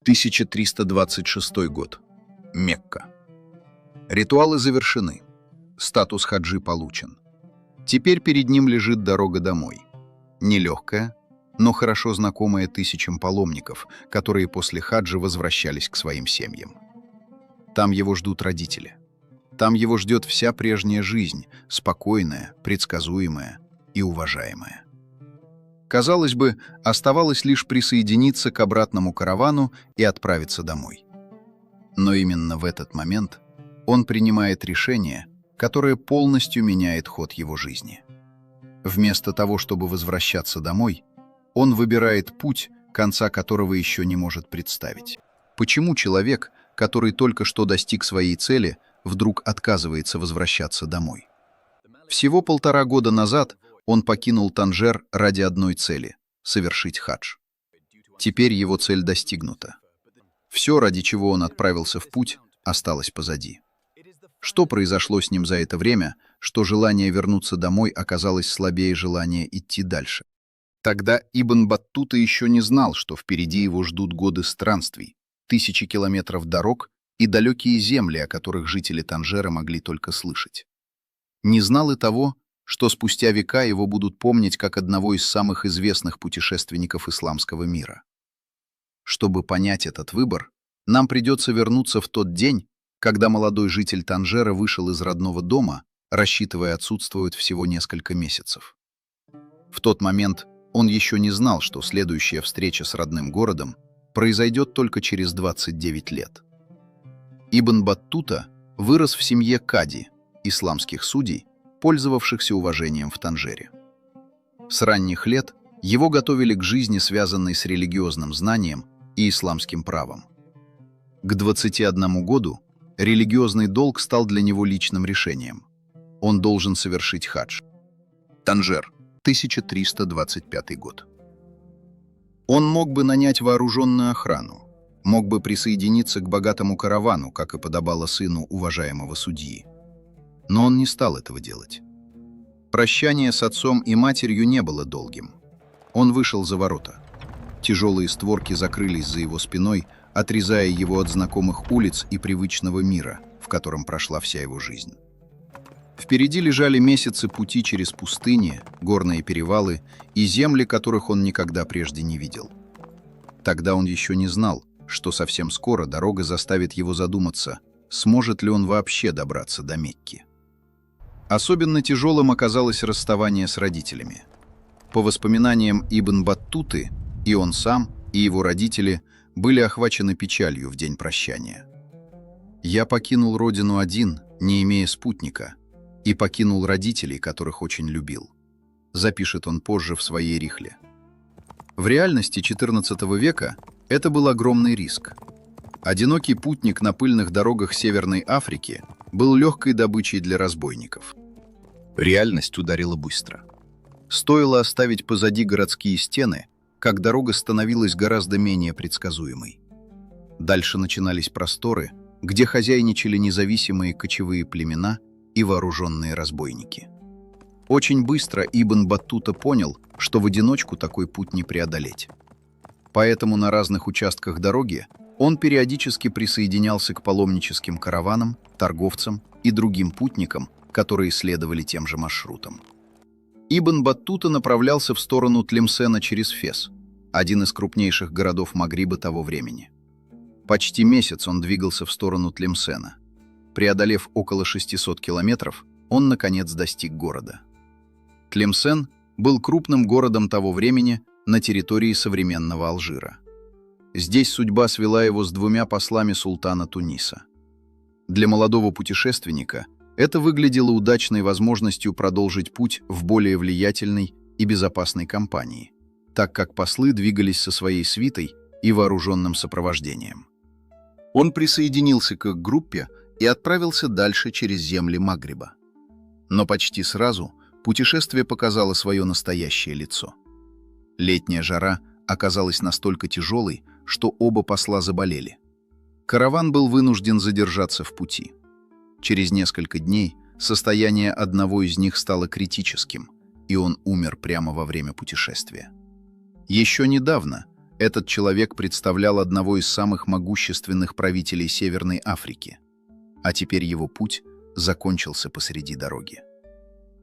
1326 год. Мекка. Ритуалы завершены. Статус хаджи получен. Теперь перед ним лежит дорога домой. Нелегкая, но хорошо знакомая тысячам паломников, которые после хаджа возвращались к своим семьям. Там его ждут родители. Там его ждет вся прежняя жизнь, спокойная, предсказуемая и уважаемая. Казалось бы, оставалось лишь присоединиться к обратному каравану и отправиться домой. Но именно в этот момент он принимает решение, которое полностью меняет ход его жизни. Вместо того, чтобы возвращаться домой, он выбирает путь, конца которого еще не может представить. Почему человек, который только что достиг своей цели, вдруг отказывается возвращаться домой? Всего 1,5 года назад он покинул Танжер ради одной цели — совершить хадж. Теперь его цель достигнута. Все, ради чего он отправился в путь, осталось позади. Что произошло с ним за это время, что желание вернуться домой оказалось слабее желания идти дальше? Тогда Ибн Баттута еще не знал, что впереди его ждут годы странствий, тысячи километров дорог и далекие земли, о которых жители Танжера могли только слышать. Не знал и того, что спустя века его будут помнить как одного из самых известных путешественников исламского мира. Чтобы понять этот выбор, нам придется вернуться в тот день, когда молодой житель Танжера вышел из родного дома, рассчитывая отсутствовать всего несколько месяцев. В тот момент он еще не знал, что следующая встреча с родным городом произойдет только через 29 лет. Ибн Баттута вырос в семье кади, исламских судей, пользовавшихся уважением в Танжере. С ранних лет его готовили к жизни, связанной с религиозным знанием и исламским правом. К 21 году религиозный долг стал для него личным решением. Он должен совершить хадж. Танжер, 1325 год. Он мог бы нанять вооруженную охрану, мог бы присоединиться к богатому каравану, как и подобало сыну уважаемого судьи. Но он не стал этого делать. Прощание с отцом и матерью не было долгим. Он вышел за ворота. Тяжелые створки закрылись за его спиной, отрезая его от знакомых улиц и привычного мира, в котором прошла вся его жизнь. Впереди лежали месяцы пути через пустыни, горные перевалы и земли, которых он никогда прежде не видел. Тогда он еще не знал, что совсем скоро дорога заставит его задуматься, сможет ли он вообще добраться до Мекки. Особенно тяжелым оказалось расставание с родителями. По воспоминаниям Ибн Баттуты, и он сам, и его родители были охвачены печалью в день прощания. «Я покинул родину один, не имея спутника, и покинул родителей, которых очень любил», запишет он позже в своей рихле. В реальности XIV века это был огромный риск. Одинокий путник на пыльных дорогах Северной Африки был легкой добычей для разбойников. Реальность ударила быстро. Стоило оставить позади городские стены, как дорога становилась гораздо менее предсказуемой. Дальше начинались просторы, где хозяйничали независимые кочевые племена и вооруженные разбойники. Очень быстро Ибн Баттута понял, что в одиночку такой путь не преодолеть. Поэтому на разных участках дороги он периодически присоединялся к паломническим караванам, торговцам и другим путникам, которые следовали тем же маршрутам. Ибн Баттута направлялся в сторону Тлемсена через Фес, один из крупнейших городов Магриба того времени. Почти месяц он двигался в сторону Тлемсена. Преодолев около 600 километров, он, наконец, достиг города. Тлемсен был крупным городом того времени на территории современного Алжира. Здесь судьба свела его с 2 послами султана Туниса. Для молодого путешественника это выглядело удачной возможностью продолжить путь в более влиятельной и безопасной компании, так как послы двигались со своей свитой и вооруженным сопровождением. Он присоединился к их группе и отправился дальше через земли Магриба. Но почти сразу путешествие показало свое настоящее лицо. Летняя жара оказалась настолько тяжелой, что оба посла заболели. Караван был вынужден задержаться в пути. Через несколько дней состояние одного из них стало критическим, и он умер прямо во время путешествия. Еще недавно Этот человек представлял одного из самых могущественных правителей Северной Африки, а теперь его путь закончился посреди дороги.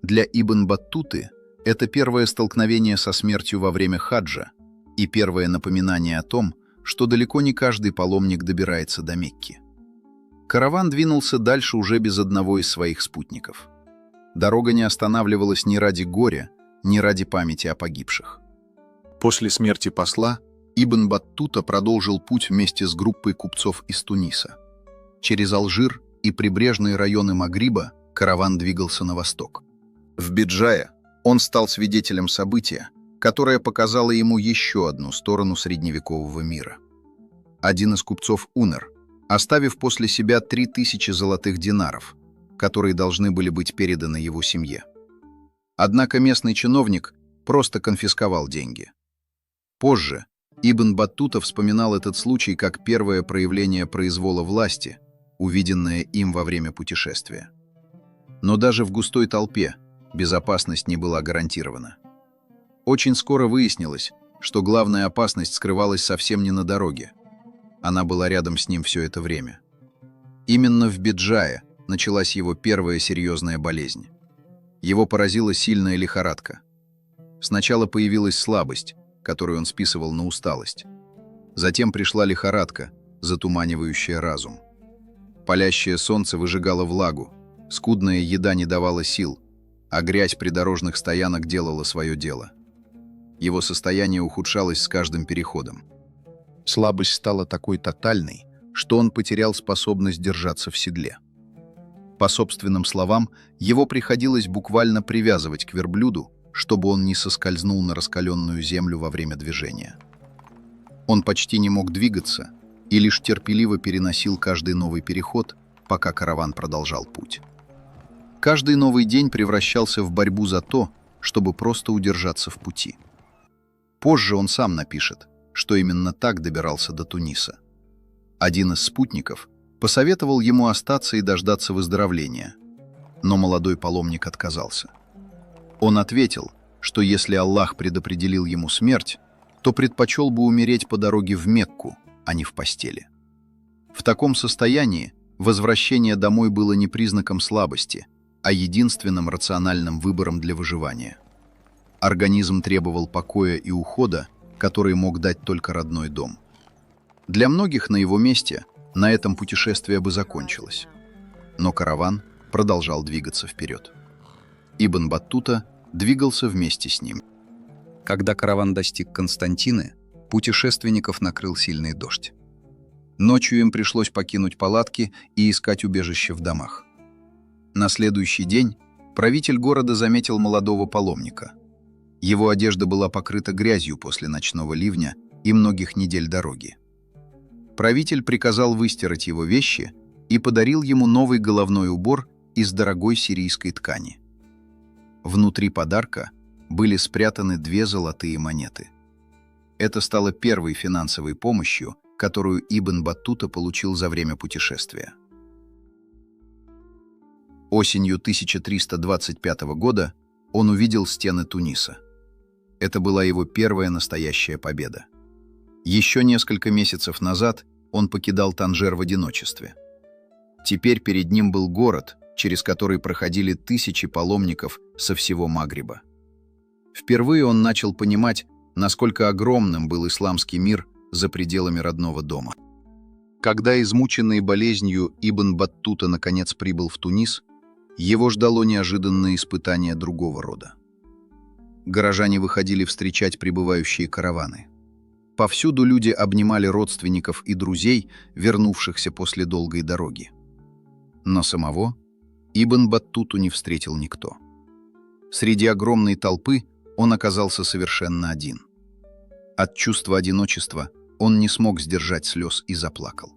Для Ибн Баттуты это первое столкновение со смертью во время хаджа и первое напоминание о том, что далеко не каждый паломник добирается до Мекки. Караван двинулся дальше уже без одного из своих спутников. Дорога не останавливалась ни ради горя, ни ради памяти о погибших. После смерти посла Ибн Баттута продолжил путь вместе с группой купцов из Туниса. Через Алжир и прибрежные районы Магриба караван двигался на восток. В Биджае он стал свидетелем события, которое показало ему еще одну сторону средневекового мира. Один из купцов умер, оставив после себя 3000 золотых динаров, которые должны были быть переданы его семье. Однако местный чиновник просто конфисковал деньги. Позже Ибн Баттута вспоминал этот случай как первое проявление произвола власти, увиденное им во время путешествия. Но даже в густой толпе безопасность не была гарантирована. Очень скоро выяснилось, что главная опасность скрывалась совсем не на дороге. Она была рядом с ним все это время. Именно в Биджае началась его первая серьезная болезнь. Его поразила сильная лихорадка. Сначала появилась слабость, которую он списывал на усталость. Затем пришла лихорадка, затуманивающая разум. Палящее солнце выжигало влагу, скудная еда не давала сил, а грязь придорожных стоянок делала свое дело. Его состояние ухудшалось с каждым переходом. Слабость стала такой тотальной, что он потерял способность держаться в седле. По собственным словам, его приходилось буквально привязывать к верблюду, чтобы он не соскользнул на раскаленную землю во время движения. Он почти не мог двигаться и лишь терпеливо переносил каждый новый переход, пока караван продолжал путь. Каждый новый день превращался в борьбу за то, чтобы просто удержаться в пути. Позже он сам напишет, что именно так добирался до Туниса. Один из спутников посоветовал ему остаться и дождаться выздоровления, но молодой паломник отказался. Он ответил, что если Аллах предопределил ему смерть, то предпочел бы умереть по дороге в Мекку, а не в постели. В таком состоянии возвращение домой было не признаком слабости, а единственным рациональным выбором для выживания. Организм требовал покоя и ухода, который мог дать только родной дом. Для многих на его месте на этом путешествие бы закончилось. Но караван продолжал двигаться вперед. Ибн Баттута двигался вместе с ним. Когда караван достиг Константины, путешественников накрыл сильный дождь. Ночью им пришлось покинуть палатки и искать убежище в домах. На следующий день правитель города заметил молодого паломника. Его одежда была покрыта грязью после ночного ливня и многих недель дороги. Правитель приказал выстирать его вещи и подарил ему новый головной убор из дорогой сирийской ткани. Внутри подарка были спрятаны 2 золотые монеты. Это стало первой финансовой помощью, которую Ибн Баттута получил за время путешествия. Осенью 1325 года он увидел стены Туниса. Это была его первая настоящая победа. Еще несколько месяцев назад он покидал Танжер в одиночестве. Теперь перед ним был город, через который проходили тысячи паломников со всего Магриба. Впервые он начал понимать, насколько огромным был исламский мир за пределами родного дома. Когда измученный болезнью Ибн Баттута наконец прибыл в Тунис, его ждало неожиданное испытание другого рода. Горожане выходили встречать прибывающие караваны. Повсюду люди обнимали родственников и друзей, вернувшихся после долгой дороги. Но самого Ибн Баттуту не встретил никто. Среди огромной толпы он оказался совершенно один. От чувства одиночества он не смог сдержать слез и заплакал.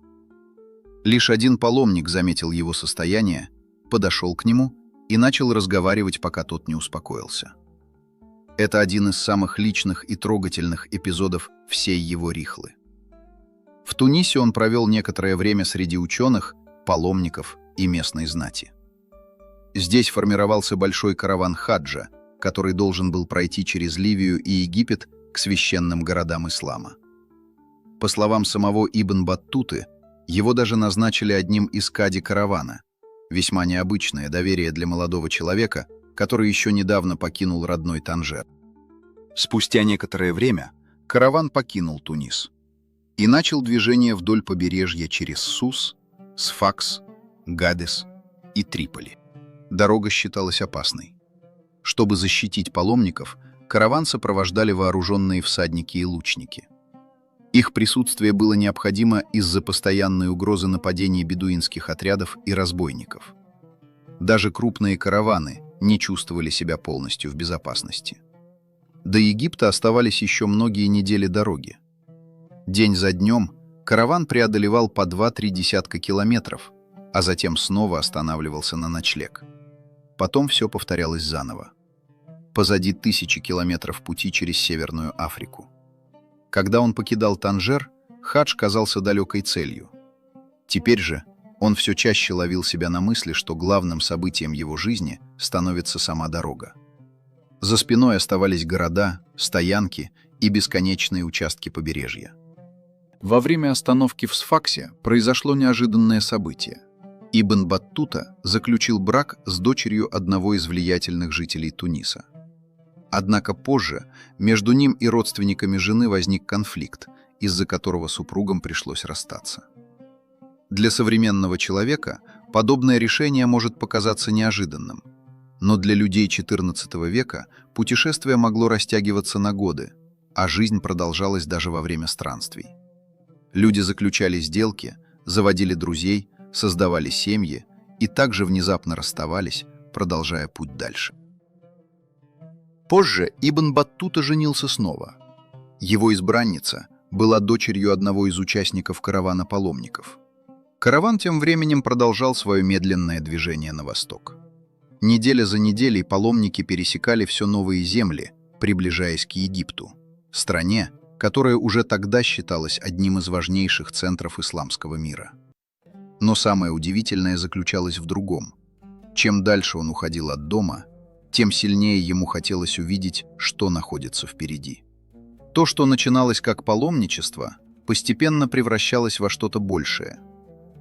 Лишь один паломник заметил его состояние, подошел к нему и начал разговаривать, пока тот не успокоился. Это один из самых личных и трогательных эпизодов всей его рихлы. В Тунисе он провел некоторое время среди ученых, паломников и местной знати. Здесь формировался большой караван хаджа, который должен был пройти через Ливию и Египет к священным городам ислама. По словам самого Ибн Баттуты, его даже назначили одним из кади каравана. Весьма необычное доверие для молодого человека, который еще недавно покинул родной Танжер. Спустя некоторое время караван покинул Тунис и начал движение вдоль побережья через Сус, Сфакс, Гадес и Триполи. Дорога считалась опасной. Чтобы защитить паломников, караван сопровождали вооруженные всадники и лучники. Их присутствие было необходимо из-за постоянной угрозы нападений бедуинских отрядов и разбойников. Даже крупные караваны не чувствовали себя полностью в безопасности. До Египта оставались еще многие недели дороги. День за днем караван преодолевал по 2-3 десятка километров, а затем снова останавливался на ночлег. Потом все повторялось заново. Позади 1000 километров пути через Северную Африку. Когда он покидал Танжер, хадж казался далекой целью. Теперь же он все чаще ловил себя на мысли, что главным событием его жизни становится сама дорога. За спиной оставались города, стоянки и бесконечные участки побережья. Во время остановки в Сфаксе произошло неожиданное событие. Ибн Баттута заключил брак с дочерью одного из влиятельных жителей Туниса. Однако позже между ним и родственниками жены возник конфликт, из-за которого супругам пришлось расстаться. Для современного человека подобное решение может показаться неожиданным, но для людей XIV века путешествие могло растягиваться на годы, а жизнь продолжалась даже во время странствий. Люди заключали сделки, заводили друзей, создавали семьи и также внезапно расставались, продолжая путь дальше. Позже Ибн Баттута женился снова. Его избранница была дочерью одного из участников каравана паломников. Караван тем временем продолжал свое медленное движение на восток. Неделя за неделей паломники пересекали все новые земли, приближаясь к Египту, стране, которая уже тогда считалась одним из важнейших центров исламского мира. Но самое удивительное заключалось в другом. Чем дальше он уходил от дома, тем сильнее ему хотелось увидеть, что находится впереди. То, что начиналось как паломничество, постепенно превращалось во что-то большее.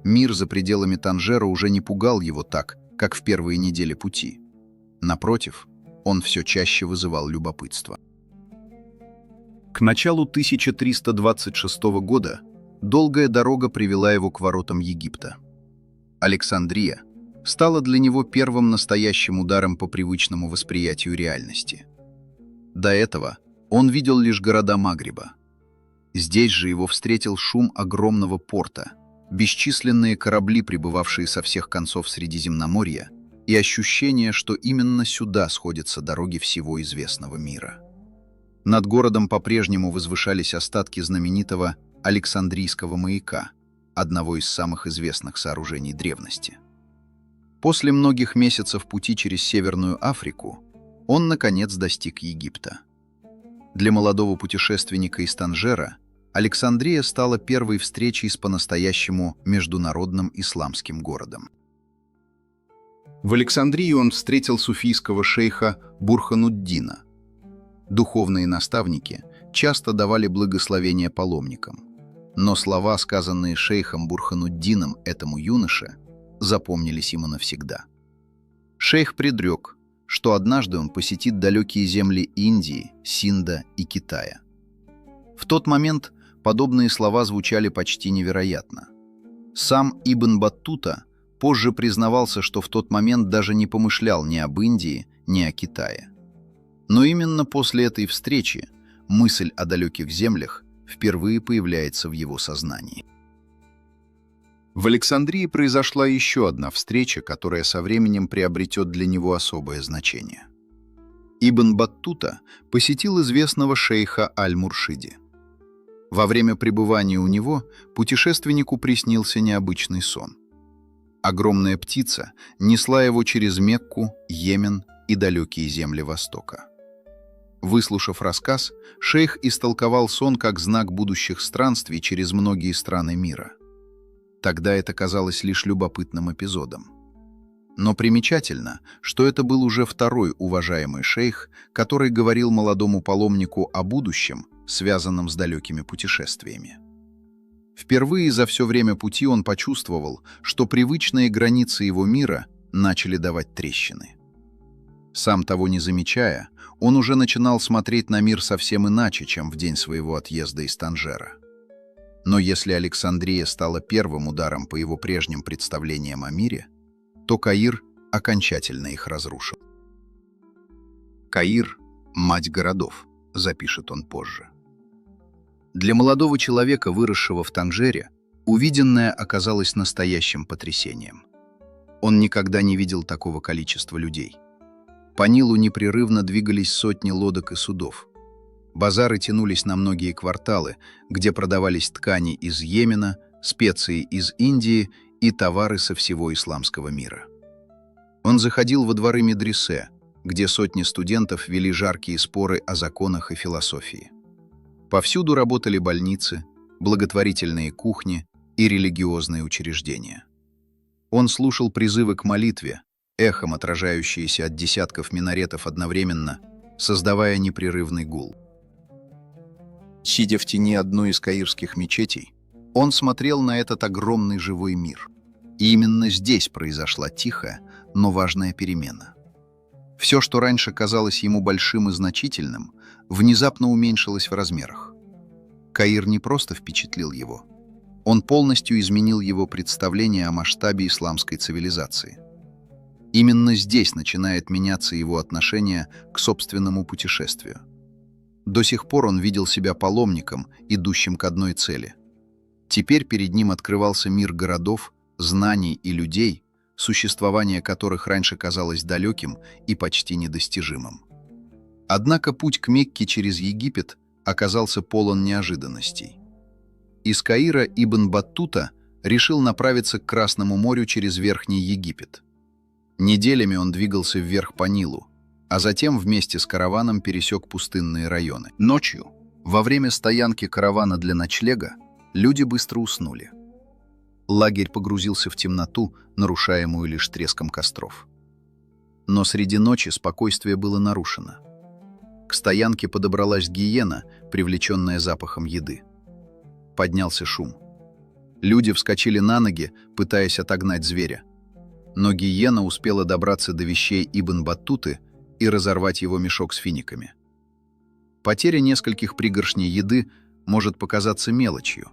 Мир за пределами Танжера уже не пугал его так, как в первые недели пути. Напротив, он все чаще вызывал любопытство. К началу 1326 года долгая дорога привела его к воротам Египта. Александрия стала для него первым настоящим ударом по привычному восприятию реальности. До этого он видел лишь города Магриба. Здесь же его встретил шум огромного порта, бесчисленные корабли, прибывавшие со всех концов Средиземноморья, и ощущение, что именно сюда сходятся дороги всего известного мира. Над городом по-прежнему возвышались остатки знаменитого Александрийского маяка, одного из самых известных сооружений древности. После многих месяцев пути через Северную Африку он, наконец, достиг Египта. Для молодого путешественника из Танжера Александрия стала первой встречей с по-настоящему международным исламским городом. В Александрии он встретил суфийского шейха Бурхануддина. Духовные наставники часто давали благословение паломникам, но слова, сказанные шейхом Бурхануддином этому юноше, запомнились ему навсегда. Шейх предрек, что однажды он посетит далекие земли Индии, Синда и Китая. В тот момент подобные слова звучали почти невероятно. Сам Ибн Баттута позже признавался, что в тот момент даже не помышлял ни об Индии, ни о Китае. Но именно после этой встречи мысль о далеких землях впервые появляется в его сознании. В Александрии произошла еще одна встреча, которая со временем приобретет для него особое значение. Ибн Баттута посетил известного шейха Аль-Муршиди. Во время пребывания у него путешественнику приснился необычный сон. Огромная птица несла его через Мекку, Йемен и далекие земли Востока. Выслушав рассказ, шейх истолковал сон как знак будущих странствий через многие страны мира. Тогда это казалось лишь любопытным эпизодом. Но примечательно, что это был уже второй уважаемый шейх, который говорил молодому паломнику о будущем, связанном с далекими путешествиями. Впервые за все время пути он почувствовал, что привычные границы его мира начали давать трещины. Сам того не замечая, он уже начинал смотреть на мир совсем иначе, чем в день своего отъезда из Танжера. Но если Александрия стала первым ударом по его прежним представлениям о мире, то Каир окончательно их разрушил. «Каир – мать городов», – запишет он позже. Для молодого человека, выросшего в Танжере, увиденное оказалось настоящим потрясением. Он никогда не видел такого количества людей. По Нилу непрерывно двигались сотни лодок и судов. Базары тянулись на многие кварталы, где продавались ткани из Йемена, специи из Индии и товары со всего исламского мира. Он заходил во дворы медресе, где сотни студентов вели жаркие споры о законах и философии. Повсюду работали больницы, благотворительные кухни и религиозные учреждения. Он слушал призывы к молитве, эхом отражающиеся от десятков минаретов одновременно, создавая непрерывный гул. Сидя в тени одной из каирских мечетей, он смотрел на этот огромный живой мир. И именно здесь произошла тихая, но важная перемена. Все, что раньше казалось ему большим и значительным, внезапно уменьшилось в размерах. Каир не просто впечатлил его. Он полностью изменил его представление о масштабе исламской цивилизации. Именно здесь начинает меняться его отношение к собственному путешествию. До сих пор он видел себя паломником, идущим к одной цели. Теперь перед ним открывался мир городов, знаний и людей, существование которых раньше казалось далеким и почти недостижимым. Однако путь к Мекке через Египет оказался полон неожиданностей. Из Каира Ибн Баттута решил направиться к Красному морю через Верхний Египет. Неделями он двигался вверх по Нилу, а затем вместе с караваном пересек пустынные районы. Ночью, во время стоянки каравана для ночлега, люди быстро уснули. Лагерь погрузился в темноту, нарушаемую лишь треском костров. Но среди ночи спокойствие было нарушено. К стоянке подобралась гиена, привлеченная запахом еды. Поднялся шум. Люди вскочили на ноги, пытаясь отогнать зверя. Но гиена успела добраться до вещей Ибн Баттуты и разорвать его мешок с финиками. Потеря нескольких пригоршней еды может показаться мелочью,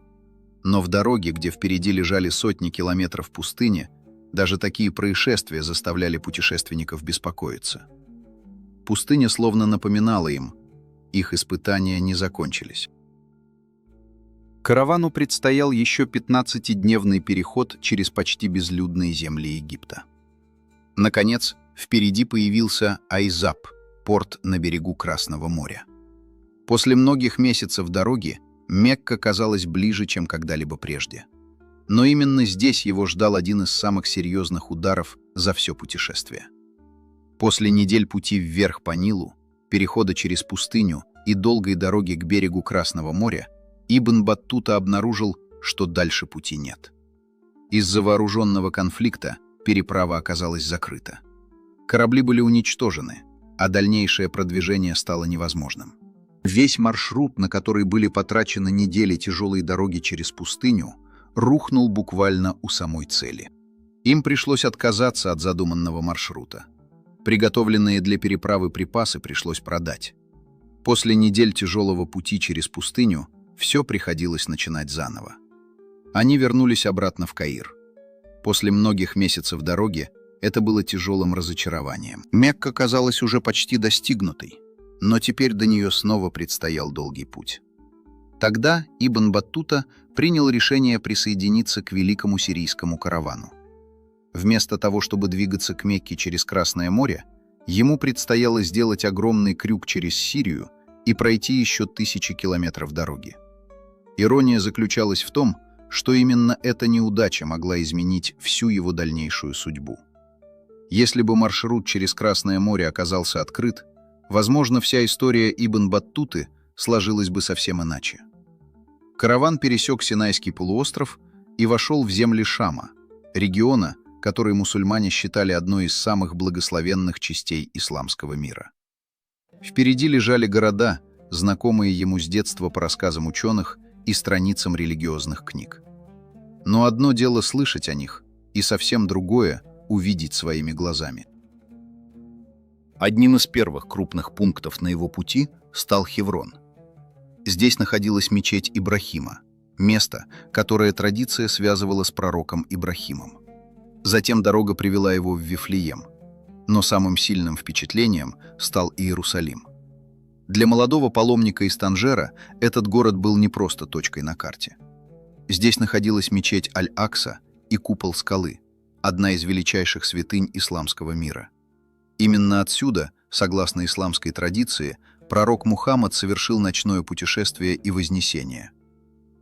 но в дороге, где впереди лежали сотни километров пустыни, даже такие происшествия заставляли путешественников беспокоиться. Пустыня словно напоминала им, их испытания не закончились. Каравану предстоял еще 15-дневный переход через почти безлюдные земли Египта. Наконец, впереди появился Айзап, порт на берегу Красного моря. После многих месяцев дороги Мекка казалась ближе, чем когда-либо прежде. Но именно здесь его ждал один из самых серьезных ударов за все путешествие. После недель пути вверх по Нилу, перехода через пустыню и долгой дороги к берегу Красного моря, Ибн Баттута обнаружил, что дальше пути нет. Из-за вооруженного конфликта переправа оказалась закрыта. Корабли были уничтожены, а дальнейшее продвижение стало невозможным. Весь маршрут, на который были потрачены недели тяжелой дороги через пустыню, рухнул буквально у самой цели. Им пришлось отказаться от задуманного маршрута. Приготовленные для переправы припасы пришлось продать. После недель тяжелого пути через пустыню все приходилось начинать заново. Они вернулись обратно в Каир. После многих месяцев дороги это было тяжелым разочарованием. Мекка казалась уже почти достигнутой, но теперь до нее снова предстоял долгий путь. Тогда Ибн Баттута принял решение присоединиться к великому сирийскому каравану. Вместо того, чтобы двигаться к Мекке через Красное море, ему предстояло сделать огромный крюк через Сирию и пройти еще 1000 километров дороги. Ирония заключалась в том, что именно эта неудача могла изменить всю его дальнейшую судьбу. Если бы маршрут через Красное море оказался открыт, возможно, вся история Ибн Баттуты сложилась бы совсем иначе. Караван пересек Синайский полуостров и вошел в земли Шама, региона, который мусульмане считали одной из самых благословенных частей исламского мира. Впереди лежали города, знакомые ему с детства по рассказам ученых и страницам религиозных книг. Но одно дело слышать о них, и совсем другое — увидеть своими глазами. Одним из первых крупных пунктов на его пути стал Хеврон. Здесь находилась мечеть Ибрахима, место, которое традиция связывала с пророком Ибрахимом. Затем дорога привела его в Вифлеем, но самым сильным впечатлением стал Иерусалим. Для молодого паломника из Танжера этот город был не просто точкой на карте. Здесь находилась мечеть Аль-Акса и купол скалы, одна из величайших святынь исламского мира. Именно отсюда, согласно исламской традиции, пророк Мухаммад совершил ночное путешествие и вознесение.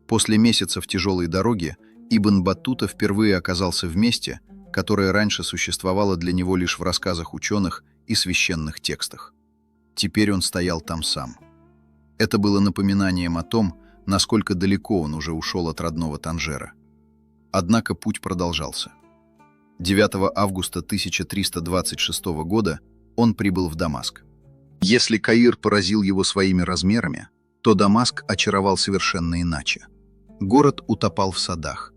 После месяцев тяжелой дороги Ибн Баттута впервые оказался в месте, которое раньше существовало для него лишь в рассказах ученых и священных текстах. Теперь он стоял там сам. Это было напоминанием о том, насколько далеко он уже ушел от родного Танжера. Однако путь продолжался. 9 августа 1326 года он прибыл в Дамаск. Если Каир поразил его своими размерами, то Дамаск очаровал совершенно иначе. Город утопал в садах.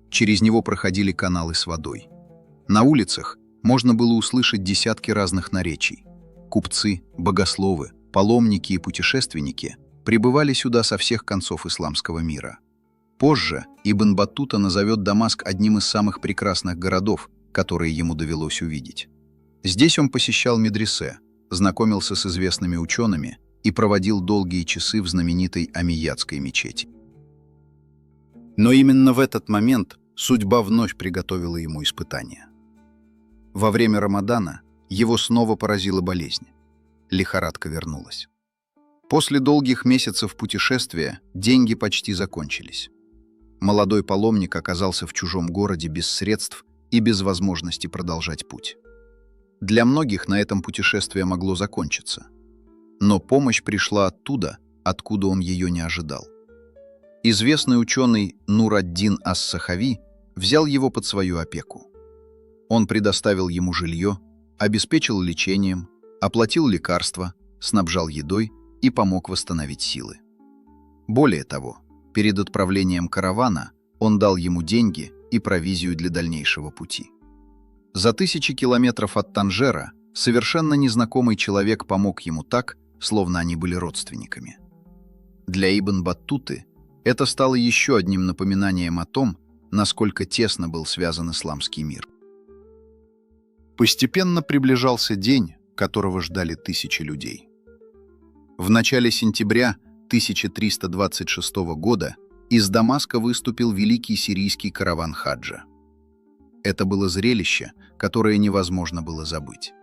Через него проходили каналы с водой. На улицах можно было услышать десятки разных наречий. Купцы, богословы, паломники и путешественники прибывали сюда со всех концов исламского мира. Позже Ибн Баттута назовет Дамаск одним из самых прекрасных городов, которые ему довелось увидеть. Здесь он посещал медресе, знакомился с известными учеными и проводил долгие часы в знаменитой Амиядской мечети. Но именно в этот момент судьба вновь приготовила ему испытание. Во время Рамадана его снова поразила болезнь. Лихорадка вернулась. После долгих месяцев путешествия деньги почти закончились. Молодой паломник оказался в чужом городе без средств и без возможности продолжать путь. Для многих на этом путешествие могло закончиться. Но помощь пришла оттуда, откуда он ее не ожидал. Известный ученый Нур-ад-Дин ас-Сахави взял его под свою опеку. Он предоставил ему жилье, обеспечил лечением, оплатил лекарства, снабжал едой и помог восстановить силы. Более того, перед отправлением каравана он дал ему деньги и провизию для дальнейшего пути. За 1000 километров от Танжера совершенно незнакомый человек помог ему так, словно они были родственниками. Для Ибн Баттуты это стало еще одним напоминанием о том, насколько тесно был связан исламский мир. Постепенно приближался день, которого ждали тысячи людей. В начале сентября 1326 года из Дамаска выступил великий сирийский караван хаджа. Это было зрелище, которое невозможно было забыть.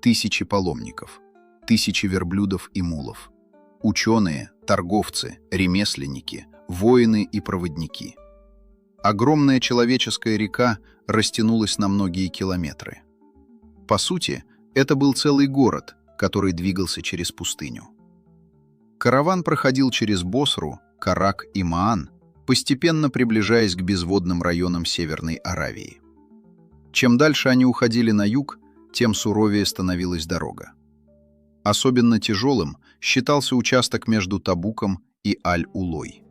Тысячи паломников, тысячи верблюдов и мулов, ученые, торговцы, ремесленники, воины и проводники. Огромная человеческая река растянулась на многие километры. По сути, это был целый город, который двигался через пустыню. Караван проходил через Босру, Карак и Маан, постепенно приближаясь к безводным районам Северной Аравии. Чем дальше они уходили на юг, тем суровее становилась дорога. Особенно тяжелым считался участок между Табуком и Аль-Улой.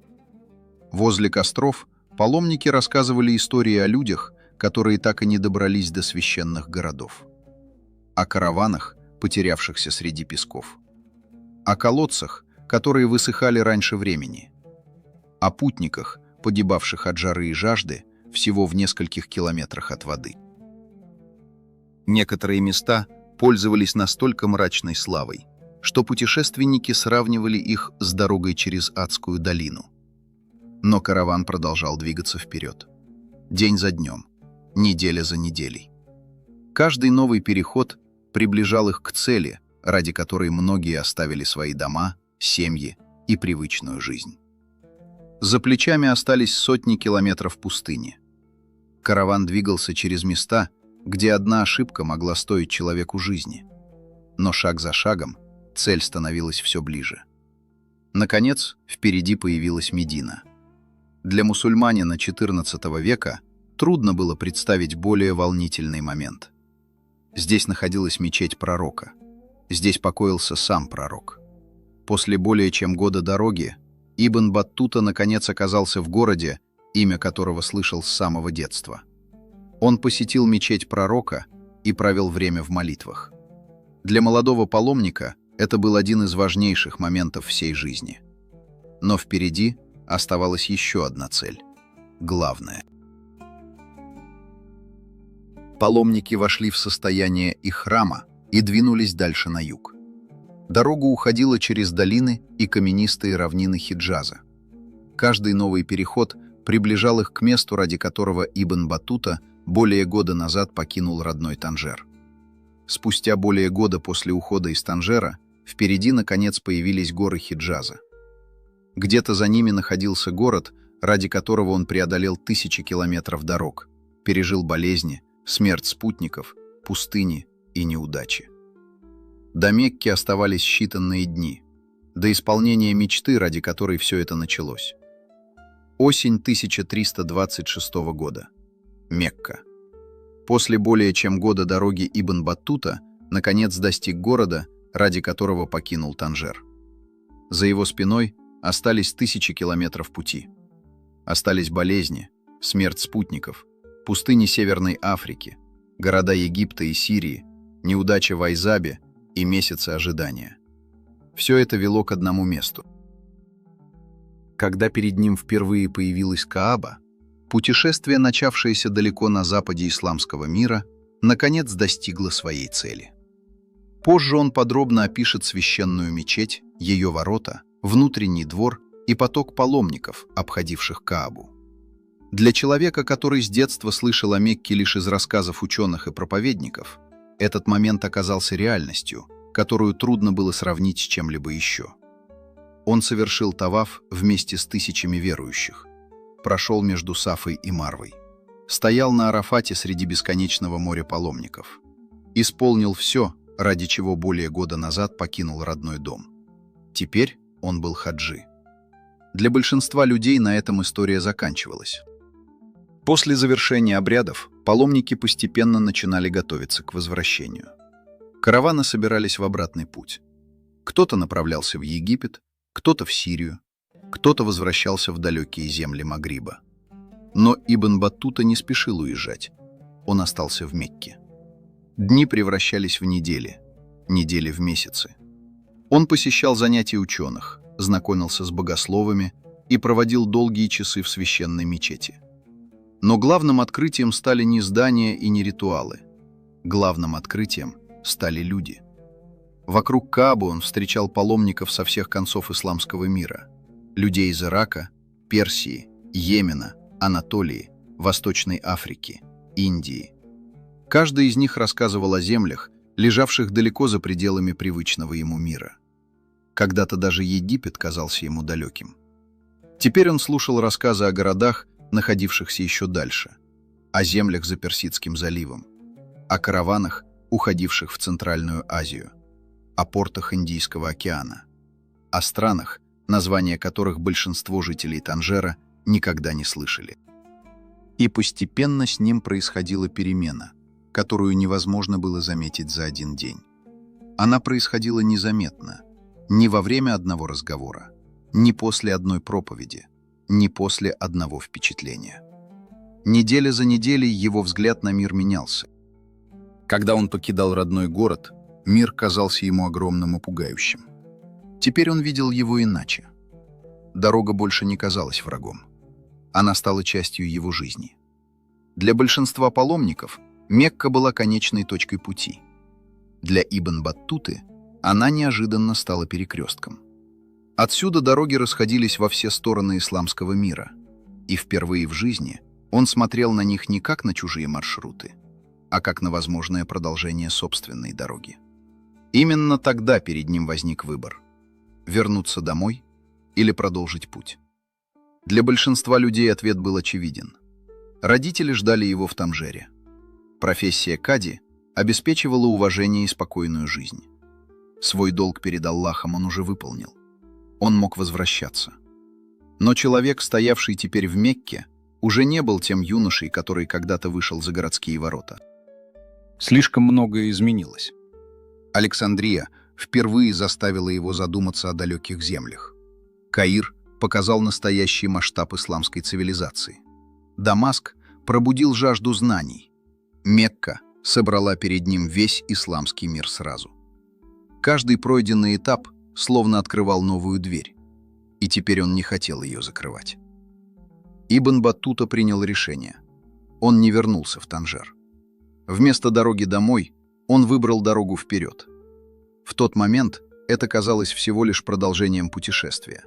Возле костров паломники рассказывали истории о людях, которые так и не добрались до священных городов. О караванах, потерявшихся среди песков. О колодцах, которые высыхали раньше времени. О путниках, погибавших от жары и жажды всего в нескольких километрах от воды. Некоторые места пользовались настолько мрачной славой, что путешественники сравнивали их с дорогой через Адскую долину. Но караван продолжал двигаться вперед. День за днем, неделя за неделей. Каждый новый переход приближал их к цели, ради которой многие оставили свои дома, семьи и привычную жизнь. За плечами остались сотни километров пустыни. Караван двигался через места, где одна ошибка могла стоить человеку жизни. Но шаг за шагом цель становилась все ближе. Наконец, впереди появилась Медина. Для мусульманина XIV века трудно было представить более волнительный момент. Здесь находилась мечеть пророка. Здесь покоился сам пророк. После более чем года дороги Ибн Баттута наконец оказался в городе, имя которого слышал с самого детства. Он посетил мечеть пророка и провел время в молитвах. Для молодого паломника это был один из важнейших моментов всей жизни. Но впереди оставалась еще одна цель – главная. Паломники вошли в состояние ихрама и двинулись дальше на юг. Дорога уходила через долины и каменистые равнины Хиджаза. Каждый новый переход приближал их к месту, ради которого Ибн Баттута более года назад покинул родной Танжер. Спустя более года после ухода из Танжера впереди, наконец, появились горы Хиджаза. Где-то за ними находился город, ради которого он преодолел тысячи километров дорог, пережил болезни, смерть спутников, пустыни и неудачи. До Мекки оставались считанные дни, до исполнения мечты, ради которой все это началось. Осень 1326 года. Мекка. После более чем года дороги Ибн Баттута наконец достиг города, ради которого покинул Танжер. За его спиной остались тысячи километров пути. Остались болезни, смерть спутников, пустыни Северной Африки, города Египта и Сирии, неудача в Айзабе и месяцы ожидания. Все это вело к одному месту. Когда перед ним впервые появилась Кааба, путешествие, начавшееся далеко на западе исламского мира, наконец достигло своей цели. Позже он подробно опишет священную мечеть, ее ворота, внутренний двор и поток паломников, обходивших Каабу. Для человека, который с детства слышал о Мекке лишь из рассказов ученых и проповедников, этот момент оказался реальностью, которую трудно было сравнить с чем-либо еще. Он совершил таваф вместе с тысячами верующих, прошел между Сафой и Марвой, стоял на Арафате среди бесконечного моря паломников, исполнил все, ради чего более года назад покинул родной дом. Теперь он был хаджи. Для большинства людей на этом история заканчивалась. После завершения обрядов паломники постепенно начинали готовиться к возвращению. Караваны собирались в обратный путь. Кто-то направлялся в Египет, кто-то в Сирию, кто-то возвращался в далекие земли Магриба. Но Ибн Баттута не спешил уезжать. Он остался в Мекке. Дни превращались в недели, недели в месяцы. Он посещал занятия ученых, знакомился с богословами и проводил долгие часы в священной мечети. Но главным открытием стали не здания и не ритуалы. Главным открытием стали люди. Вокруг Каабы он встречал паломников со всех концов исламского мира. Людей из Ирака, Персии, Йемена, Анатолии, Восточной Африки, Индии. Каждый из них рассказывал о землях, лежавших далеко за пределами привычного ему мира. Когда-то даже Египет казался ему далеким. Теперь он слушал рассказы о городах, находившихся еще дальше, о землях за Персидским заливом, о караванах, уходивших в Центральную Азию, о портах Индийского океана, о странах, названия которых большинство жителей Танжера никогда не слышали. И постепенно с ним происходила перемена, которую невозможно было заметить за один день. Она происходила незаметно, не во время одного разговора, не после одной проповеди, не после одного впечатления. Неделя за неделей его взгляд на мир менялся. Когда он покидал родной город, мир казался ему огромным и пугающим. Теперь он видел его иначе. Дорога больше не казалась врагом. Она стала частью его жизни. Для большинства паломников Мекка была конечной точкой пути. Для Ибн Баттуты она неожиданно стала перекрестком. Отсюда дороги расходились во все стороны исламского мира, и впервые в жизни он смотрел на них не как на чужие маршруты, а как на возможное продолжение собственной дороги. Именно тогда перед ним возник выбор – вернуться домой или продолжить путь. Для большинства людей ответ был очевиден. Родители ждали его в Танжере. Профессия кади обеспечивала уважение и спокойную жизнь. Свой долг перед Аллахом он уже выполнил. Он мог возвращаться. Но человек, стоявший теперь в Мекке, уже не был тем юношей, который когда-то вышел за городские ворота. Слишком многое изменилось. Александрия впервые заставила его задуматься о далеких землях. Каир показал настоящий масштаб исламской цивилизации. Дамаск пробудил жажду знаний. Мекка собрала перед ним весь исламский мир сразу. Каждый пройденный этап словно открывал новую дверь, и теперь он не хотел ее закрывать. Ибн Баттута принял решение. Он не вернулся в Танжер. Вместо дороги домой он выбрал дорогу вперед. В тот момент это казалось всего лишь продолжением путешествия.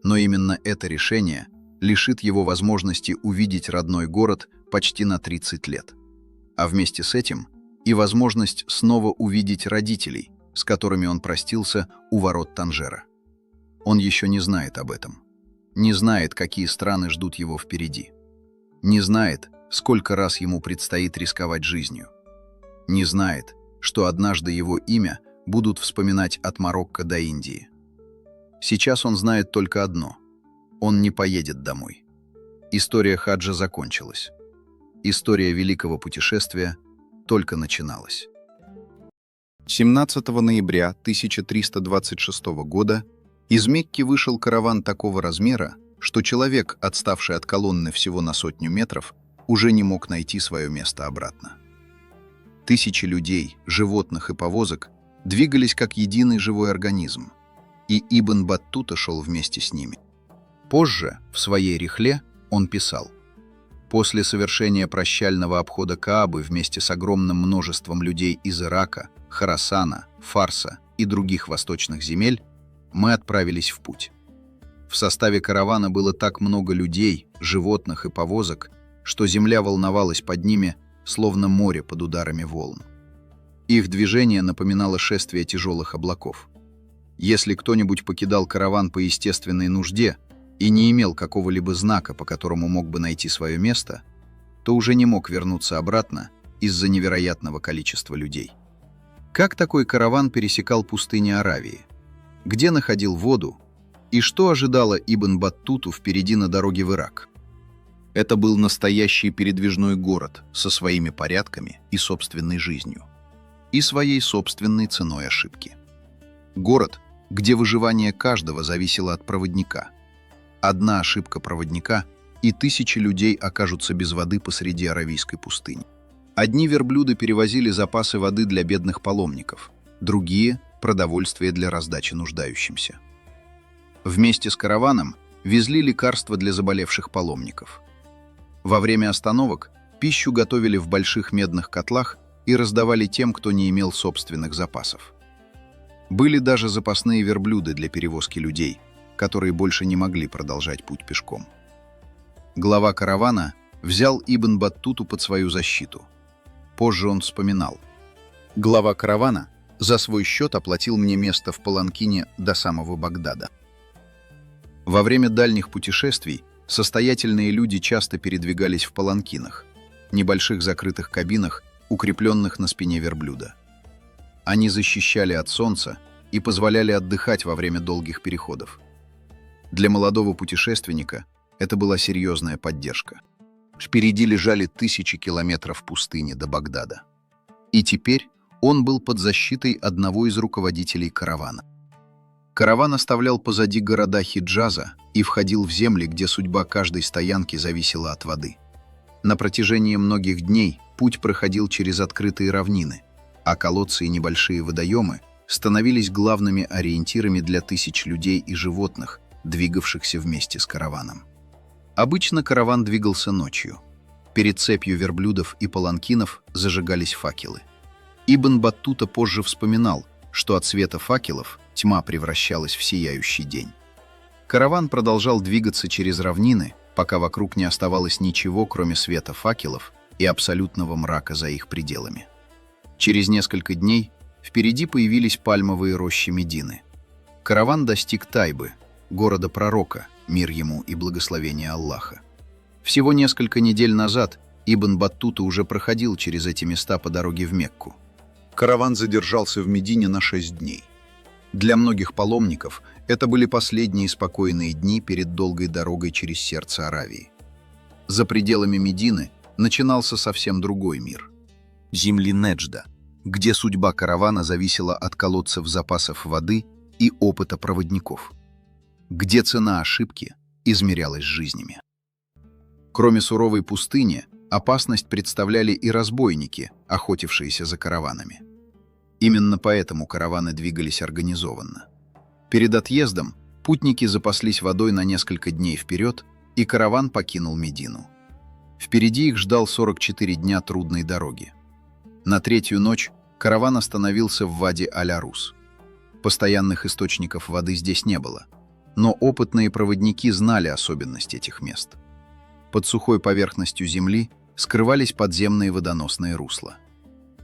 Но именно это решение лишит его возможности увидеть родной город почти на 30 лет. А вместе с этим и возможность снова увидеть родителей, с которыми он простился у ворот Танжера. Он еще не знает об этом. Не знает, какие страны ждут его впереди. Не знает, сколько раз ему предстоит рисковать жизнью. Не знает, что однажды его имя будут вспоминать от Марокко до Индии. Сейчас он знает только одно: он не поедет домой. История хаджа закончилась. История великого путешествия только начиналась. 17 ноября 1326 года из Мекки вышел караван такого размера, что человек, отставший от колонны всего на 100 метров, уже не мог найти свое место обратно. Тысячи людей, животных и повозок двигались как единый живой организм, и Ибн Баттута шел вместе с ними. Позже, в своей рихле, он писал: «После совершения прощального обхода Каабы вместе с огромным множеством людей из Ирака, Хорасана, Фарса и других восточных земель, мы отправились в путь. В составе каравана было так много людей, животных и повозок, что земля волновалась под ними, словно море под ударами волн. Их движение напоминало шествие тяжелых облаков. Если кто-нибудь покидал караван по естественной нужде и не имел какого-либо знака, по которому мог бы найти свое место, то уже не мог вернуться обратно из-за невероятного количества людей. Как такой караван пересекал пустыни Аравии? Где находил воду? И что ожидало Ибн Баттуту впереди на дороге в Ирак? Это был настоящий передвижной город со своими порядками и собственной жизнью. И своей собственной ценой ошибки. Город, где выживание каждого зависело от проводника. Одна ошибка проводника, и тысячи людей окажутся без воды посреди аравийской пустыни. Одни верблюды перевозили запасы воды для бедных паломников, другие – продовольствие для раздачи нуждающимся. Вместе с караваном везли лекарства для заболевших паломников. Во время остановок пищу готовили в больших медных котлах и раздавали тем, кто не имел собственных запасов. Были даже запасные верблюды для перевозки людей, которые больше не могли продолжать путь пешком. Глава каравана взял Ибн Баттуту под свою защиту. Позже он вспоминал: «Глава каравана за свой счет оплатил мне место в паланкине до самого Багдада». Во время дальних путешествий состоятельные люди часто передвигались в паланкинах, небольших закрытых кабинах, укрепленных на спине верблюда. Они защищали от солнца и позволяли отдыхать во время долгих переходов. Для молодого путешественника это была серьезная поддержка. Впереди лежали тысячи километров пустыни до Багдада. И теперь он был под защитой одного из руководителей каравана. Караван оставлял позади города Хиджаза и входил в земли, где судьба каждой стоянки зависела от воды. На протяжении многих дней путь проходил через открытые равнины, а колодцы и небольшие водоемы становились главными ориентирами для тысяч людей и животных, двигавшихся вместе с караваном. Обычно караван двигался ночью. Перед цепью верблюдов и паланкинов зажигались факелы. Ибн Баттута позже вспоминал, что от света факелов тьма превращалась в сияющий день. Караван продолжал двигаться через равнины, пока вокруг не оставалось ничего, кроме света факелов и абсолютного мрака за их пределами. Через несколько дней впереди появились пальмовые рощи Медины. Караван достиг Тайбы, города пророка, мир ему и благословение Аллаха. Всего несколько недель назад Ибн Баттута уже проходил через эти места по дороге в Мекку. Караван задержался в Медине на 6 дней. Для многих паломников это были последние спокойные дни перед долгой дорогой через сердце Аравии. За пределами Медины начинался совсем другой мир. Земли Неджда, где судьба каравана зависела от колодцев запасов воды и опыта проводников. где цена ошибки измерялась жизнями. Кроме суровой пустыни, опасность представляли и разбойники, охотившиеся за караванами. Именно поэтому караваны двигались организованно. Перед отъездом путники запаслись водой на несколько дней вперед, и караван покинул Медину. Впереди их ждал 44 дня трудной дороги. На третью ночь караван остановился в Вади Аль-Арус. Постоянных источников воды здесь не было, но опытные проводники знали особенности этих мест. Под сухой поверхностью земли скрывались подземные водоносные русла.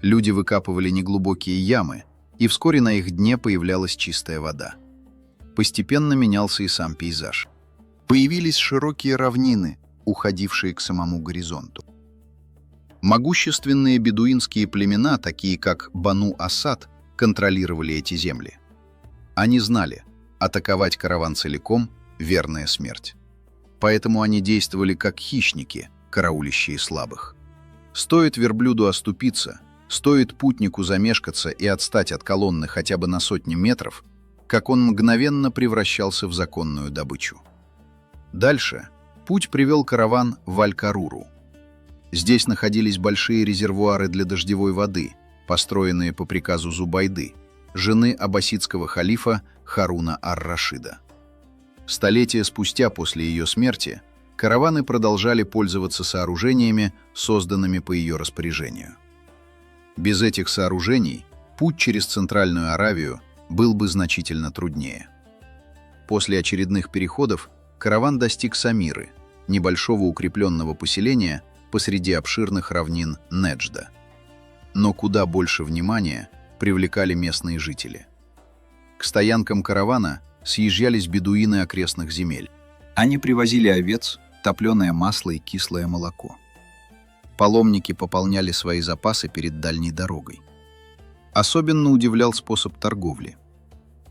Люди выкапывали неглубокие ямы, и вскоре на их дне появлялась чистая вода. Постепенно менялся и сам пейзаж. Появились широкие равнины, уходившие к самому горизонту. Могущественные бедуинские племена, такие как Бану-Асад, контролировали эти земли. Они знали, атаковать караван целиком – верная смерть. Поэтому они действовали как хищники, караулищие слабых. Стоит верблюду оступиться, стоит путнику замешкаться и отстать от колонны хотя бы на сотни метров, как он мгновенно превращался в законную добычу. Дальше путь привел караван в Аль-Каруру. Здесь находились большие резервуары для дождевой воды, построенные по приказу Зубайды, жены аббасидского халифа Харуна ар-Рашида. Столетия спустя после ее смерти караваны продолжали пользоваться сооружениями, созданными по ее распоряжению. Без этих сооружений путь через Центральную Аравию был бы значительно труднее. После очередных переходов караван достиг Самиры, небольшого укрепленного поселения посреди обширных равнин Неджда. Но куда больше внимания привлекали местные жители. К стоянкам каравана съезжались бедуины окрестных земель. Они привозили овец, топленое масло и кислое молоко. Паломники пополняли свои запасы перед дальней дорогой. Особенно удивлял способ торговли.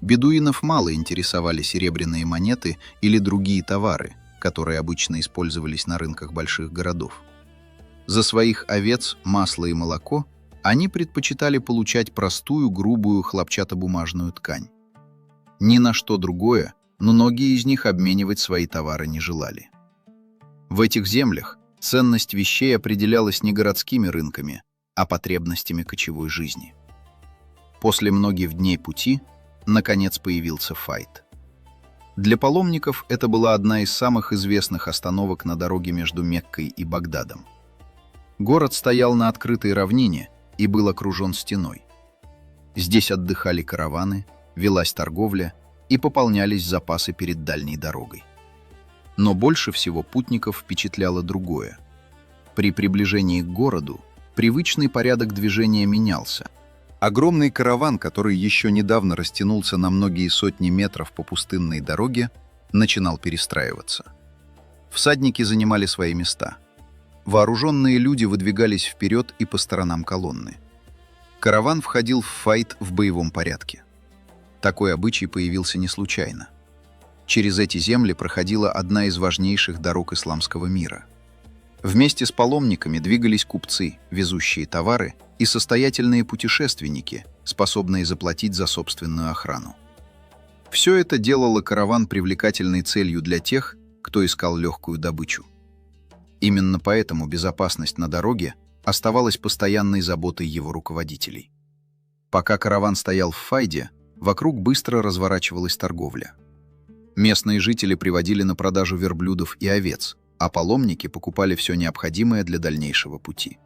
Бедуинов мало интересовали серебряные монеты или другие товары, которые обычно использовались на рынках больших городов. За своих овец, масло и молоко они предпочитали получать простую, грубую хлопчатобумажную ткань. Ни на что другое многие из них обменивать свои товары не желали. В этих землях ценность вещей определялась не городскими рынками, а потребностями кочевой жизни. После многих дней пути, наконец, появился Файт. Для паломников это была одна из самых известных остановок на дороге между Меккой и Багдадом. Город стоял на открытой равнине и был окружен стеной. Здесь отдыхали караваны, велась торговля и пополнялись запасы перед дальней дорогой. Но больше всего путников впечатляло другое. При приближении к городу привычный порядок движения менялся. Огромный караван, который еще недавно растянулся на многие сотни метров по пустынной дороге, начинал перестраиваться. Всадники занимали свои места. Вооруженные люди выдвигались вперед и по сторонам колонны. Караван входил в Файт в боевом порядке. Такой обычай появился не случайно. Через эти земли проходила одна из важнейших дорог исламского мира. Вместе с паломниками двигались купцы, везущие товары, и состоятельные путешественники, способные заплатить за собственную охрану. Все это делало караван привлекательной целью для тех, кто искал легкую добычу. Именно поэтому безопасность на дороге оставалась постоянной заботой его руководителей. Пока караван стоял в Файде, вокруг быстро разворачивалась торговля. Местные жители приводили на продажу верблюдов и овец, а паломники покупали все необходимое для дальнейшего пути.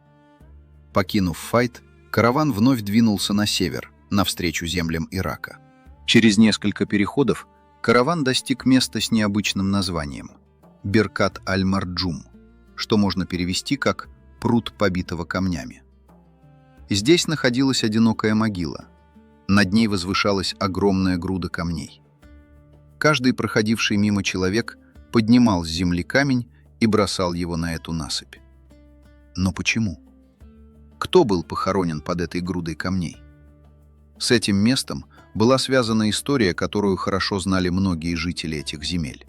Покинув Файт, караван вновь двинулся на север, навстречу землям Ирака. Через несколько переходов караван достиг места с необычным названием – Беркат-аль-Марджум, что можно перевести как «пруд, побитого камнями». Здесь находилась одинокая могила. Над ней возвышалась огромная груда камней. Каждый проходивший мимо человек поднимал с земли камень и бросал его на эту насыпь. Но почему? Кто был похоронен под этой грудой камней? С этим местом была связана история, которую хорошо знали многие жители этих земель.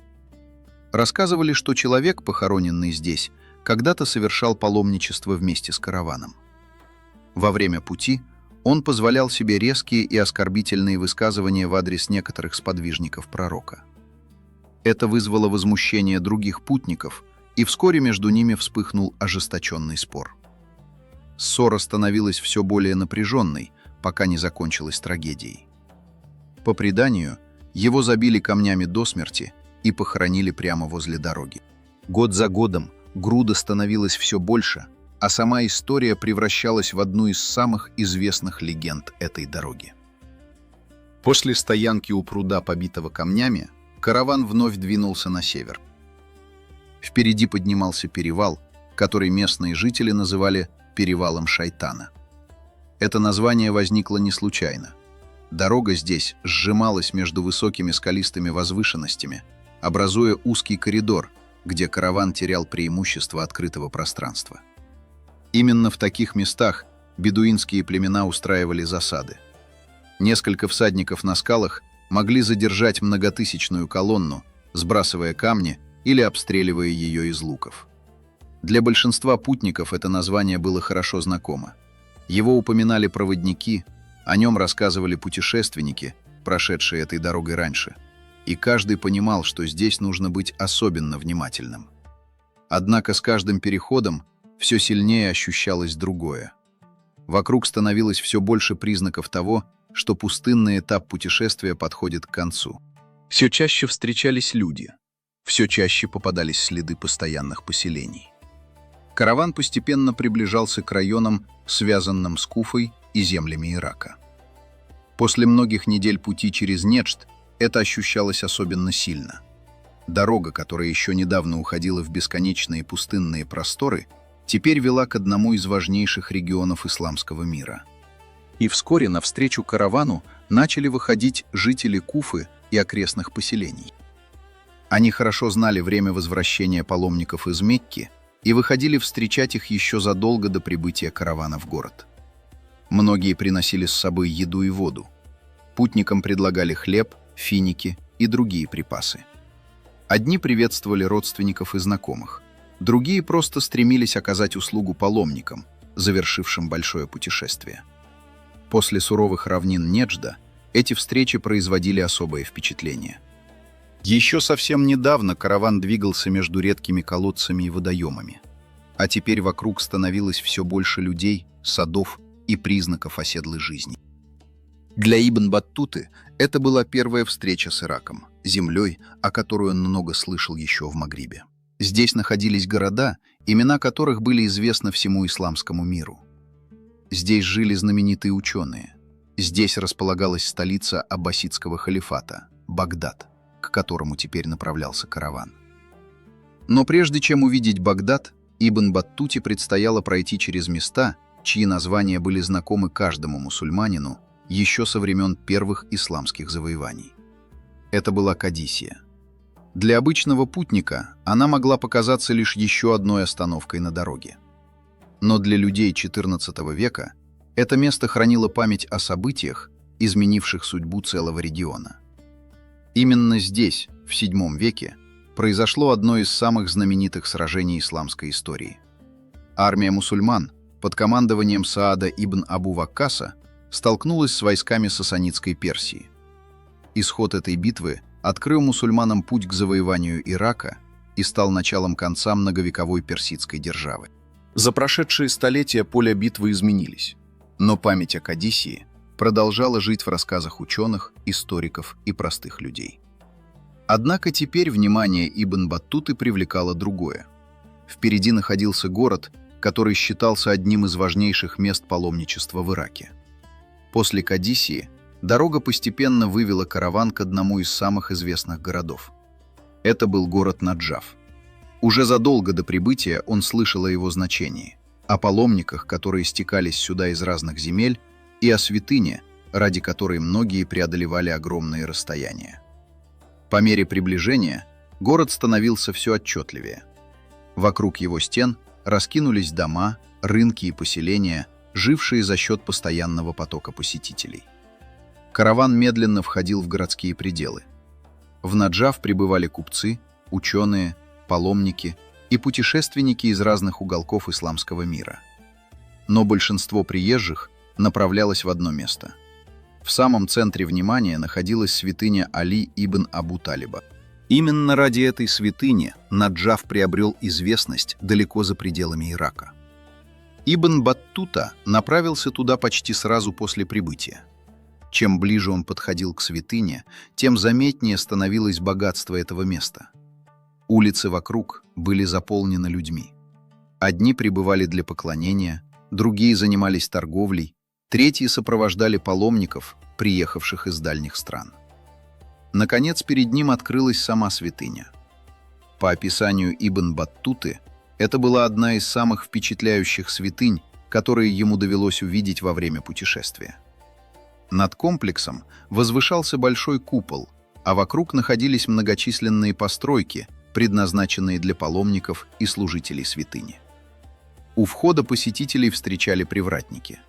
Рассказывали, что человек, похороненный здесь, когда-то совершал паломничество вместе с караваном. Во время пути он позволял себе резкие и оскорбительные высказывания в адрес некоторых сподвижников пророка. Это вызвало возмущение других путников, и вскоре между ними вспыхнул ожесточенный спор. Ссора становилась все более напряженной, пока не закончилась трагедией. По преданию, его забили камнями до смерти и похоронили прямо возле дороги. Год за годом груда становилась все больше, а сама история превращалась в одну из самых известных легенд этой дороги. После стоянки у пруда, побитого камнями, караван вновь двинулся на север. Впереди поднимался перевал, который местные жители называли «перевалом Шайтана». Это название возникло не случайно. Дорога здесь сжималась между высокими скалистыми возвышенностями, образуя узкий коридор, где караван терял преимущество открытого пространства. Именно в таких местах бедуинские племена устраивали засады. Несколько всадников на скалах могли задержать многотысячную колонну, сбрасывая камни или обстреливая ее из луков. Для большинства путников это название было хорошо знакомо. Его упоминали проводники, о нем рассказывали путешественники, прошедшие этой дорогой раньше, и каждый понимал, что здесь нужно быть особенно внимательным. Однако с каждым переходом все сильнее ощущалось другое. Вокруг становилось все больше признаков того, что пустынный этап путешествия подходит к концу. Все чаще встречались люди, все чаще попадались следы постоянных поселений. Караван постепенно приближался к районам, связанным с Куфой и землями Ирака. После многих недель пути через Неджд это ощущалось особенно сильно. Дорога, которая еще недавно уходила в бесконечные пустынные просторы, теперь вела к одному из важнейших регионов исламского мира. И вскоре навстречу каравану начали выходить жители Куфы и окрестных поселений. Они хорошо знали время возвращения паломников из Мекки и выходили встречать их еще задолго до прибытия каравана в город. Многие приносили с собой еду и воду. Путникам предлагали хлеб, финики и другие припасы. Одни приветствовали родственников и знакомых, другие просто стремились оказать услугу паломникам, завершившим большое путешествие. После суровых равнин Неджда эти встречи производили особое впечатление. Еще совсем недавно караван двигался между редкими колодцами и водоемами, а теперь вокруг становилось все больше людей, садов и признаков оседлой жизни. Для Ибн Баттуты это была первая встреча с Ираком, землей, о которой он много слышал еще в Магрибе. Здесь находились города, имена которых были известны всему исламскому миру. Здесь жили знаменитые ученые. Здесь располагалась столица аббасидского халифата – Багдад, к которому теперь направлялся караван. Но прежде чем увидеть Багдад, Ибн Баттуте предстояло пройти через места, чьи названия были знакомы каждому мусульманину еще со времен первых исламских завоеваний. Это была Кадисия. Для обычного путника она могла показаться лишь еще одной остановкой на дороге. Но для людей XIV века это место хранило память о событиях, изменивших судьбу целого региона. Именно здесь, в VII веке, произошло одно из самых знаменитых сражений исламской истории. Армия мусульман под командованием Саада ибн Абу Ваккаса столкнулась с войсками сасанидской Персии. Исход этой битвы открыл мусульманам путь к завоеванию Ирака и стал началом конца многовековой персидской державы. За прошедшие столетия поля битвы изменились, но память о Кадисии продолжала жить в рассказах ученых, историков и простых людей. Однако теперь внимание Ибн Баттуты привлекало другое. Впереди находился город, который считался одним из важнейших мест паломничества в Ираке. После Кадисии дорога постепенно вывела караван к одному из самых известных городов. Это был город Наджаф. Уже задолго до прибытия он слышал о его значении, о паломниках, которые стекались сюда из разных земель, и о святыне, ради которой многие преодолевали огромные расстояния. По мере приближения город становился все отчетливее. Вокруг его стен раскинулись дома, рынки и поселения, жившие за счет постоянного потока посетителей. Караван медленно входил в городские пределы. В Наджаф прибывали купцы, ученые, паломники и путешественники из разных уголков исламского мира. Но большинство приезжих направлялось в одно место. В самом центре внимания находилась святыня Али ибн Абу Талиба. Именно ради этой святыни Наджаф приобрел известность далеко за пределами Ирака. Ибн Баттута направился туда почти сразу после прибытия. Чем ближе он подходил к святыне, тем заметнее становилось богатство этого места. Улицы вокруг были заполнены людьми. Одни прибывали для поклонения, другие занимались торговлей, третьи сопровождали паломников, приехавших из дальних стран. Наконец, перед ним открылась сама святыня. По описанию Ибн Баттуты, это была одна из самых впечатляющих святынь, которые ему довелось увидеть во время путешествия. Над комплексом возвышался большой купол, а вокруг находились многочисленные постройки, предназначенные для паломников и служителей святыни. У входа посетителей встречали привратники.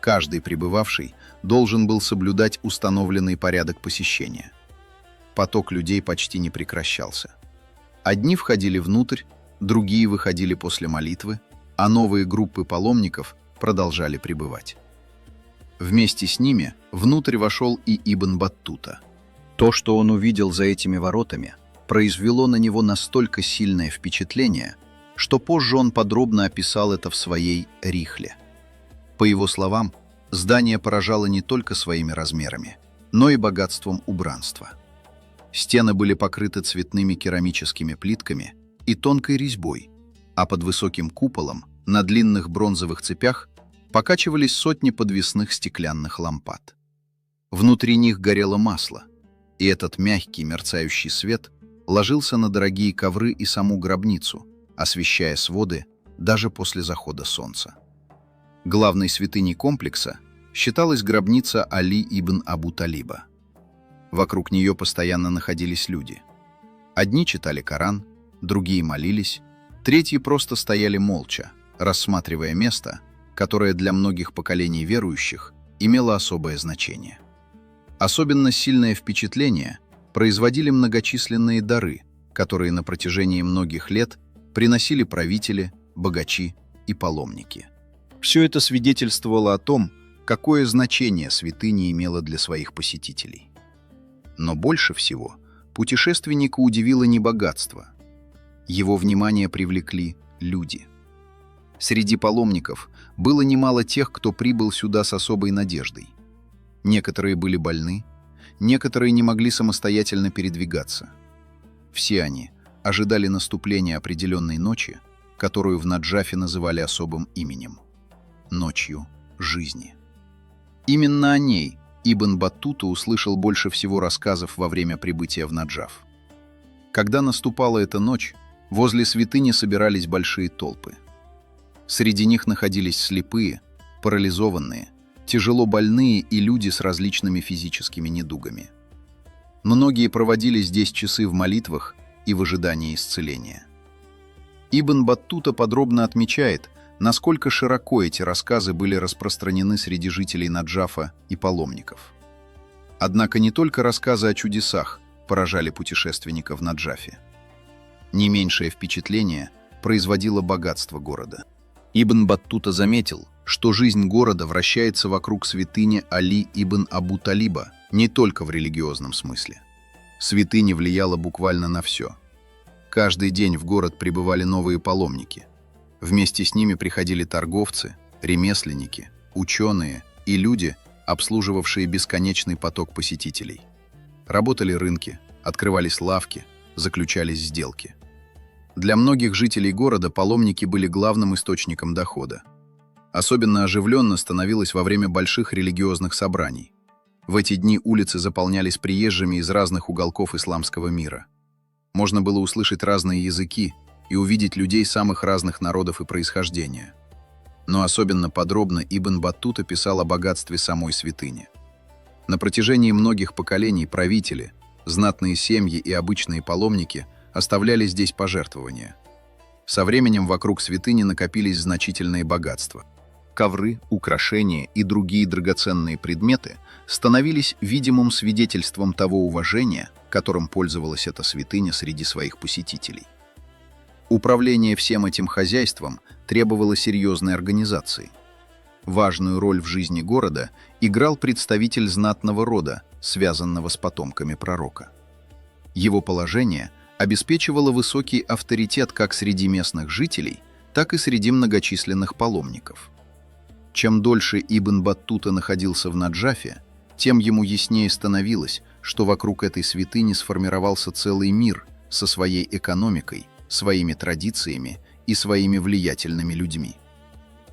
Каждый прибывавший должен был соблюдать установленный порядок посещения. Поток людей почти не прекращался. Одни входили внутрь, другие выходили после молитвы, а новые группы паломников продолжали прибывать. Вместе с ними внутрь вошел и Ибн Баттута. То, что он увидел за этими воротами, произвело на него настолько сильное впечатление, что позже он подробно описал это в своей «Рихле». По его словам, здание поражало не только своими размерами, но и богатством убранства. Стены были покрыты цветными керамическими плитками и тонкой резьбой, а под высоким куполом на длинных бронзовых цепях покачивались сотни подвесных стеклянных лампад. Внутри них горело масло, и этот мягкий мерцающий свет ложился на дорогие ковры и саму гробницу, освещая своды даже после захода солнца. Главной святыней комплекса считалась гробница Али ибн Абу Талиба. Вокруг нее постоянно находились люди. Одни читали Коран, другие молились, третьи просто стояли молча, рассматривая место, которое для многих поколений верующих имело особое значение. Особенно сильное впечатление производили многочисленные дары, которые на протяжении многих лет приносили правители, богачи и паломники. Все это свидетельствовало о том, какое значение святыня имела для своих посетителей. Но больше всего путешественника удивило не богатство. Его внимание привлекли люди. Среди паломников было немало тех, кто прибыл сюда с особой надеждой. Некоторые были больны, некоторые не могли самостоятельно передвигаться. Все они ожидали наступления определенной ночи, которую в Наджафе называли особым именем – ночью жизни. Именно о ней Ибн Баттута услышал больше всего рассказов во время прибытия в Наджаф. Когда наступала эта ночь, возле святыни собирались большие толпы. Среди них находились слепые, парализованные, тяжело больные и люди с различными физическими недугами. Многие проводили здесь часы в молитвах и в ожидании исцеления. Ибн Баттута подробно отмечает, насколько широко эти рассказы были распространены среди жителей Наджафа и паломников. Однако не только рассказы о чудесах поражали путешественника в Наджафе. Не меньшее впечатление производило богатство города. Ибн Баттута заметил, что жизнь города вращается вокруг святыни Али ибн Абу Талиба не только в религиозном смысле. Святыня влияла буквально на все. Каждый день в город прибывали новые паломники. Вместе с ними приходили торговцы, ремесленники, ученые и люди, обслуживавшие бесконечный поток посетителей. Работали рынки, открывались лавки, заключались сделки. Для многих жителей города паломники были главным источником дохода. Особенно оживленно становилось во время больших религиозных собраний. В эти дни улицы заполнялись приезжими из разных уголков исламского мира. Можно было услышать разные языки и увидеть людей самых разных народов и происхождения. Но особенно подробно Ибн Баттута писал о богатстве самой святыни. На протяжении многих поколений правители, знатные семьи и обычные паломники оставляли здесь пожертвования. Со временем вокруг святыни накопились значительные богатства. Ковры, украшения и другие драгоценные предметы становились видимым свидетельством того уважения, которым пользовалась эта святыня среди своих посетителей. Управление всем этим хозяйством требовало серьезной организации. Важную роль в жизни города играл представитель знатного рода, связанного с потомками пророка. Его положение обеспечивало высокий авторитет как среди местных жителей, так и среди многочисленных паломников. Чем дольше Ибн Баттута находился в Наджафе, тем ему яснее становилось, что вокруг этой святыни сформировался целый мир со своей экономикой, своими традициями и своими влиятельными людьми.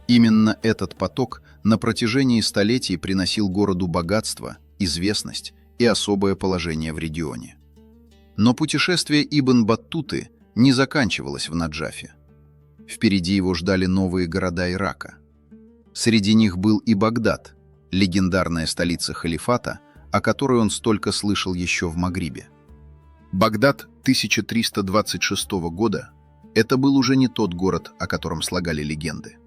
Именно этот поток на протяжении столетий приносил городу богатство, известность и особое положение в регионе. Но путешествие Ибн Баттуты не заканчивалось в Наджафе. Впереди его ждали новые города Ирака. Среди них был и Багдад, легендарная столица халифата, о которой он столько слышал еще в Магрибе. Багдад 1326 года – это был уже не тот город, о котором слагали легенды.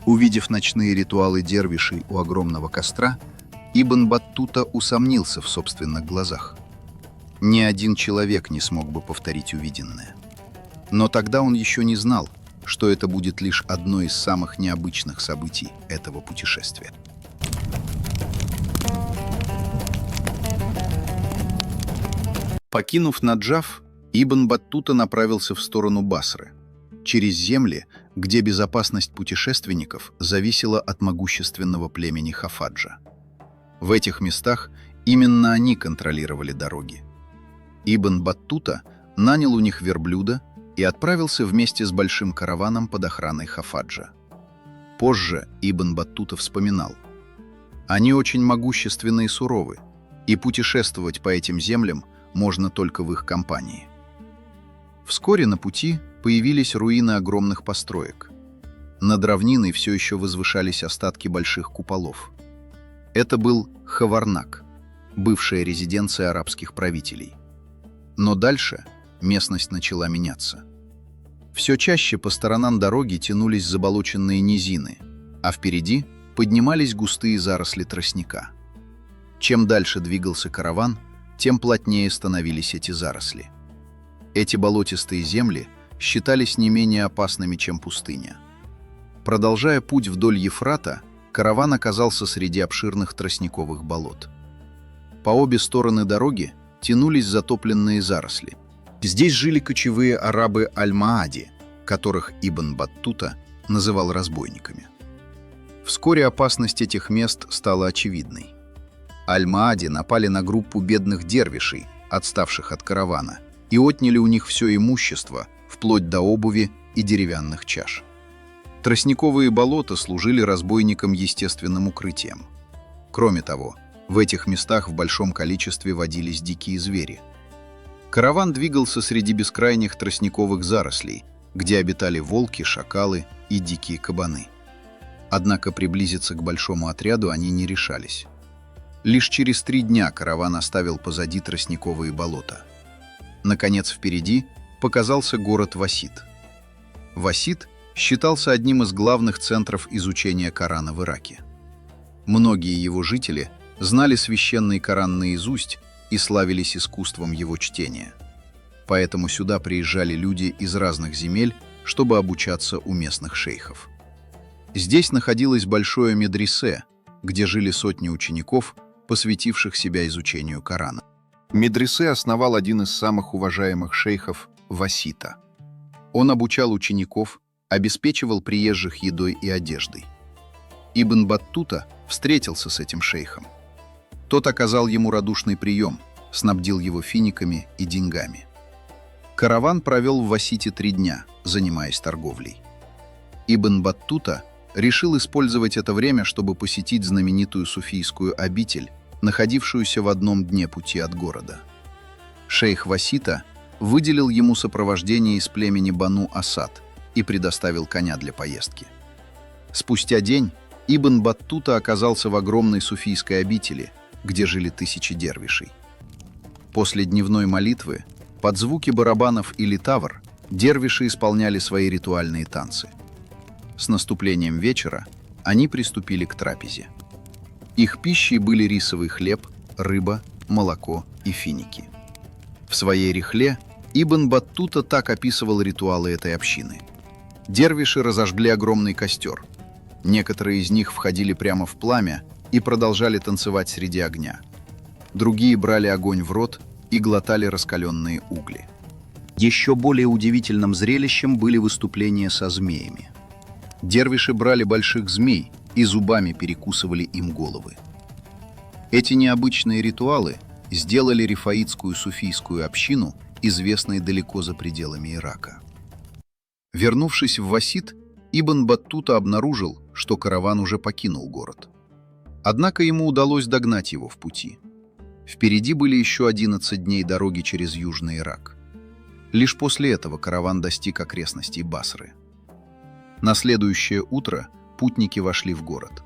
Увидев ночные ритуалы дервишей у огромного костра, Ибн Баттута усомнился в собственных глазах. Ни один человек не смог бы повторить увиденное. Но тогда он еще не знал, что это будет лишь одно из самых необычных событий этого путешествия. Покинув Наджаф, Ибн Баттута направился в сторону Басры, через земли, где безопасность путешественников зависела от могущественного племени Хафаджа. В этих местах именно они контролировали дороги. Ибн Баттута нанял у них верблюда и отправился вместе с большим караваном под охраной Хафаджа. Позже Ибн Баттута вспоминал: «Они очень могущественны и суровы, и путешествовать по этим землям можно только в их компании». Вскоре на пути появились руины огромных построек. Над равниной все еще возвышались остатки больших куполов. Это был Хаварнак, бывшая резиденция арабских правителей. Но дальше местность начала меняться. Все чаще по сторонам дороги тянулись заболоченные низины, а впереди поднимались густые заросли тростника. Чем дальше двигался караван, тем плотнее становились эти заросли. Эти болотистые земли считались не менее опасными, чем пустыня. Продолжая путь вдоль Ефрата, караван оказался среди обширных тростниковых болот. По обе стороны дороги тянулись затопленные заросли. Здесь жили кочевые арабы Аль-Маади, которых Ибн Баттута называл разбойниками. Вскоре опасность этих мест стала очевидной. Аль-Маади напали на группу бедных дервишей, отставших от каравана, и отняли у них все имущество, вплоть до обуви и деревянных чаш. Тростниковые болота служили разбойникам естественным укрытием. Кроме того, в этих местах в большом количестве водились дикие звери. Караван двигался среди бескрайних тростниковых зарослей, где обитали волки, шакалы и дикие кабаны. Однако приблизиться к большому отряду они не решались. Лишь через 3 дня караван оставил позади тростниковые болота. Наконец, впереди показался город Васит. Васит считался одним из главных центров изучения Корана в Ираке. Многие его жители знали священный Коран наизусть и славились искусством его чтения. Поэтому сюда приезжали люди из разных земель, чтобы обучаться у местных шейхов. Здесь находилось большое медресе, где жили сотни учеников, посвятивших себя изучению Корана. Медресе основал один из самых уважаемых шейхов Васита. Он обучал учеников, обеспечивал приезжих едой и одеждой. Ибн Баттута встретился с этим шейхом. Тот оказал ему радушный прием, снабдил его финиками и деньгами. Караван провел в Васите 3 дня, занимаясь торговлей. Ибн Баттута решил использовать это время, чтобы посетить знаменитую суфийскую обитель, находившуюся в одном дне пути от города. Шейх Васита выделил ему сопровождение из племени Бану Асад и предоставил коня для поездки. Спустя день Ибн Баттута оказался в огромной суфийской обители, где жили тысячи дервишей. После дневной молитвы, под звуки барабанов и литавр, дервиши исполняли свои ритуальные танцы. С наступлением вечера они приступили к трапезе. Их пищей были рисовый хлеб, рыба, молоко и финики. В своей рихле Ибн Баттута так описывал ритуалы этой общины. Дервиши разожгли огромный костер. Некоторые из них входили прямо в пламя и продолжали танцевать среди огня. Другие брали огонь в рот и глотали раскаленные угли. Еще более удивительным зрелищем были выступления со змеями. Дервиши брали больших змей и зубами перекусывали им головы. Эти необычные ритуалы сделали рифаитскую суфийскую общину известной далеко за пределами Ирака. Вернувшись в Васит, Ибн Баттута обнаружил, что караван уже покинул город. Однако ему удалось догнать его в пути. Впереди были еще 11 дней дороги через Южный Ирак. Лишь после этого караван достиг окрестностей Басры. На следующее утро путники вошли в город.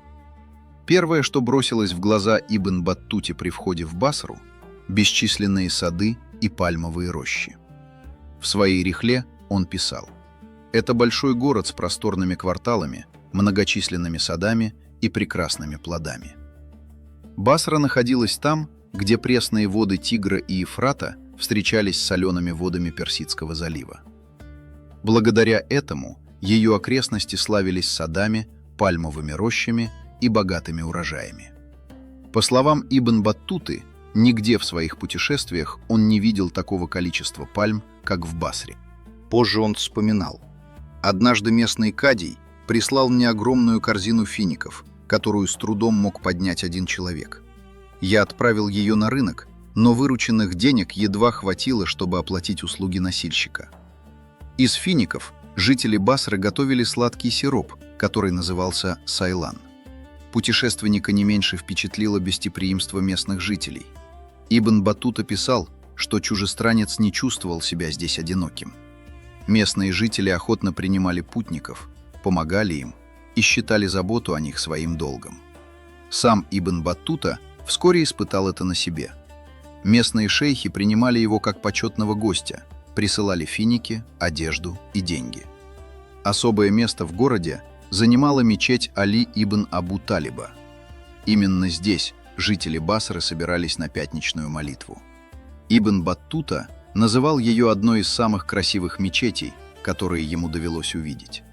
Первое, что бросилось в глаза Ибн Баттуте при входе в Басру – бесчисленные сады и пальмовые рощи. В своей рихле он писал: «Это большой город с просторными кварталами, многочисленными садами и прекрасными плодами». Басра находилась там, где пресные воды Тигра и Ефрата встречались с солеными водами Персидского залива. Благодаря этому ее окрестности славились садами, пальмовыми рощами и богатыми урожаями. По словам Ибн Баттуты, нигде в своих путешествиях он не видел такого количества пальм, как в Басре. Позже он вспоминал: «Однажды местный кадий прислал мне огромную корзину фиников, которую с трудом мог поднять один человек. Я отправил ее на рынок, но вырученных денег едва хватило, чтобы оплатить услуги носильщика. Из фиников жители Басры готовили сладкий сироп, который назывался сайлан. Путешественника не меньше впечатлило гостеприимство местных жителей. Ибн Баттута писал, что чужестранец не чувствовал себя здесь одиноким. Местные жители охотно принимали путников, помогали им и считали заботу о них своим долгом. Сам Ибн Баттута вскоре испытал это на себе. Местные шейхи принимали его как почетного гостя, присылали финики, одежду и деньги. Особое место в городе занимала мечеть Али ибн Абу Талиба. Именно здесь жители Басры собирались на пятничную молитву. Ибн Баттута называл ее одной из самых красивых мечетей, которые ему довелось увидеть.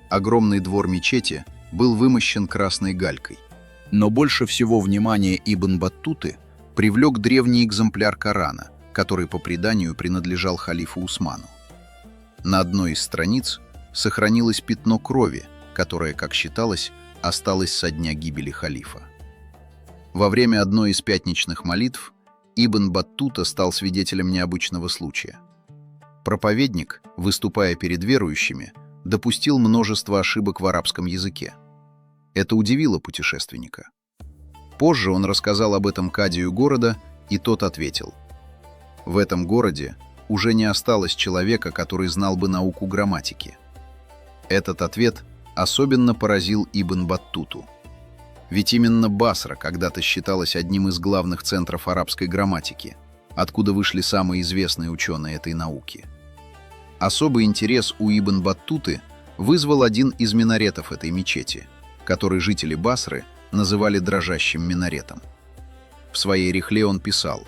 Огромный двор мечети был вымощен красной галькой. Но больше всего внимания Ибн Баттуты привлек древний экземпляр Корана, который по преданию принадлежал халифу Усману. На одной из страниц сохранилось пятно крови, которое, как считалось, осталось со дня гибели халифа. Во время одной из пятничных молитв Ибн Баттута стал свидетелем необычного случая. Проповедник, выступая перед верующими, допустил множество ошибок в арабском языке. Это удивило путешественника. Позже он рассказал об этом кадию города, и тот ответил: «В этом городе уже не осталось человека, который знал бы науку грамматики». Этот ответ особенно поразил Ибн Баттуту. Ведь именно Басра когда-то считалась одним из главных центров арабской грамматики, откуда вышли самые известные ученые этой науки. Особый интерес у Ибн Баттуты вызвал один из минаретов этой мечети, который жители Басры называли дрожащим минаретом. В своей рихле он писал: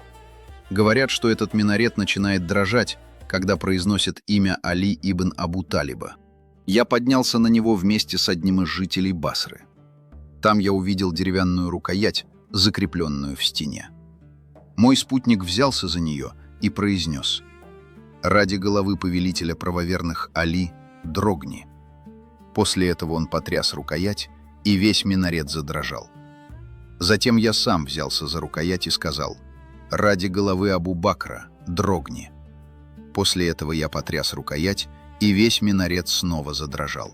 «Говорят, что этот минарет начинает дрожать, когда произносят имя Али ибн Абу Талиба. Я поднялся на него вместе с одним из жителей Басры. Там я увидел деревянную рукоять, закрепленную в стене. Мой спутник взялся за нее и произнес: «Ради головы повелителя правоверных Али, дрогни». После этого он потряс рукоять, и весь минарет задрожал. Затем я сам взялся за рукоять и сказал: «Ради головы Абу Бакра, дрогни». После этого я потряс рукоять, и весь минарет снова задрожал.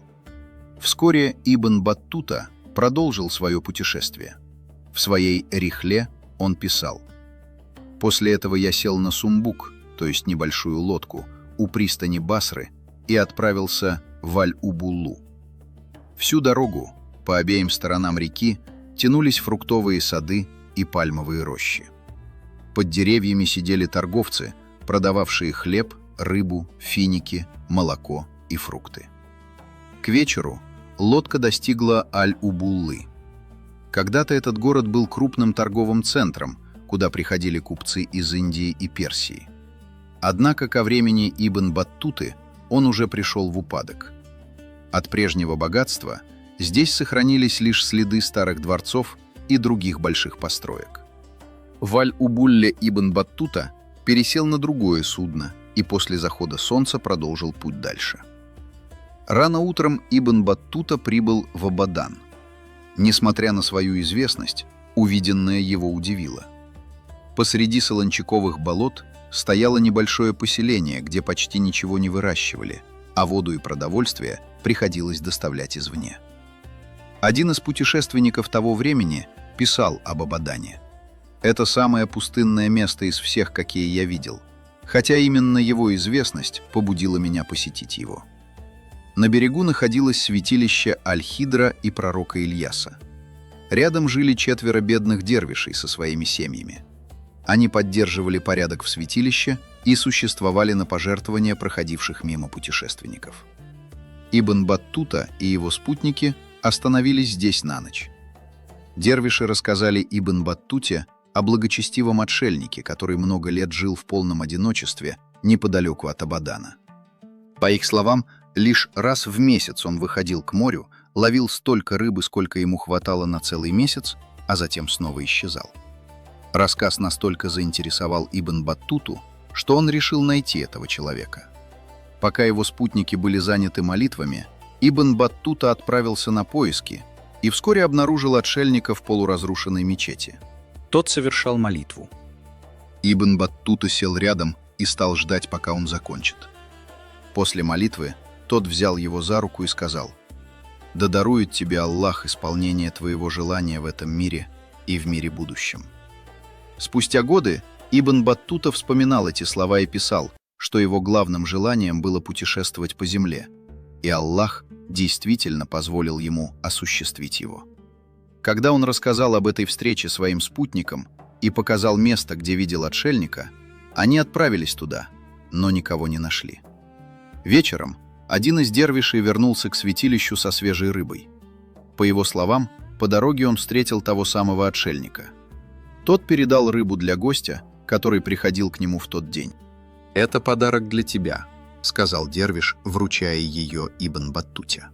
Вскоре Ибн Баттута продолжил свое путешествие. В своей рихле он писал: «После этого я сел на сумбук то есть небольшую лодку, у пристани Басры и отправился в Аль-Убуллу. Всю дорогу по обеим сторонам реки тянулись фруктовые сады и пальмовые рощи. Под деревьями сидели торговцы, продававшие хлеб, рыбу, финики, молоко и фрукты. К вечеру лодка достигла Аль-Убуллы. Когда-то этот город был крупным торговым центром, куда приходили купцы из Индии и Персии. Однако ко времени Ибн Баттуты он уже пришел в упадок. От прежнего богатства здесь сохранились лишь следы старых дворцов и других больших построек. В Аль-Убулле Ибн Баттута пересел на другое судно и после захода солнца продолжил путь дальше. Рано утром Ибн Баттута прибыл в Абадан. Несмотря на свою известность, увиденное его удивило. Посреди солончаковых болот стояло небольшое поселение, где почти ничего не выращивали, а воду и продовольствие приходилось доставлять извне. Один из путешественников того времени писал об Абадане. «Это самое пустынное место из всех, какие я видел, хотя именно его известность побудила меня посетить его». На берегу находилось святилище Аль-Хидра и пророка Ильяса. Рядом жили 4 бедных дервишей со своими семьями. Они поддерживали порядок в святилище и существовали на пожертвования проходивших мимо путешественников. Ибн Баттута и его спутники остановились здесь на ночь. Дервиши рассказали Ибн Баттуте о благочестивом отшельнике, который много лет жил в полном одиночестве неподалеку от Абадана. По их словам, лишь раз в месяц он выходил к морю, ловил столько рыбы, сколько ему хватало на целый месяц, а затем снова исчезал. Рассказ настолько заинтересовал Ибн Баттуту, что он решил найти этого человека. Пока его спутники были заняты молитвами, Ибн Баттута отправился на поиски и вскоре обнаружил отшельника в полуразрушенной мечети. Тот совершал молитву. Ибн Баттута сел рядом и стал ждать, пока он закончит. После молитвы тот взял его за руку и сказал: «Да дарует тебе Аллах исполнение твоего желания в этом мире и в мире будущем». Спустя годы Ибн Баттута вспоминал эти слова и писал, что его главным желанием было путешествовать по земле, и Аллах действительно позволил ему осуществить его. Когда он рассказал об этой встрече своим спутникам и показал место, где видел отшельника, они отправились туда, но никого не нашли. Вечером один из дервишей вернулся к святилищу со свежей рыбой. По его словам, по дороге он встретил того самого отшельника. Тот передал рыбу для гостя, который приходил к нему в тот день. «Это подарок для тебя», — сказал дервиш, вручая ее Ибн Баттуте.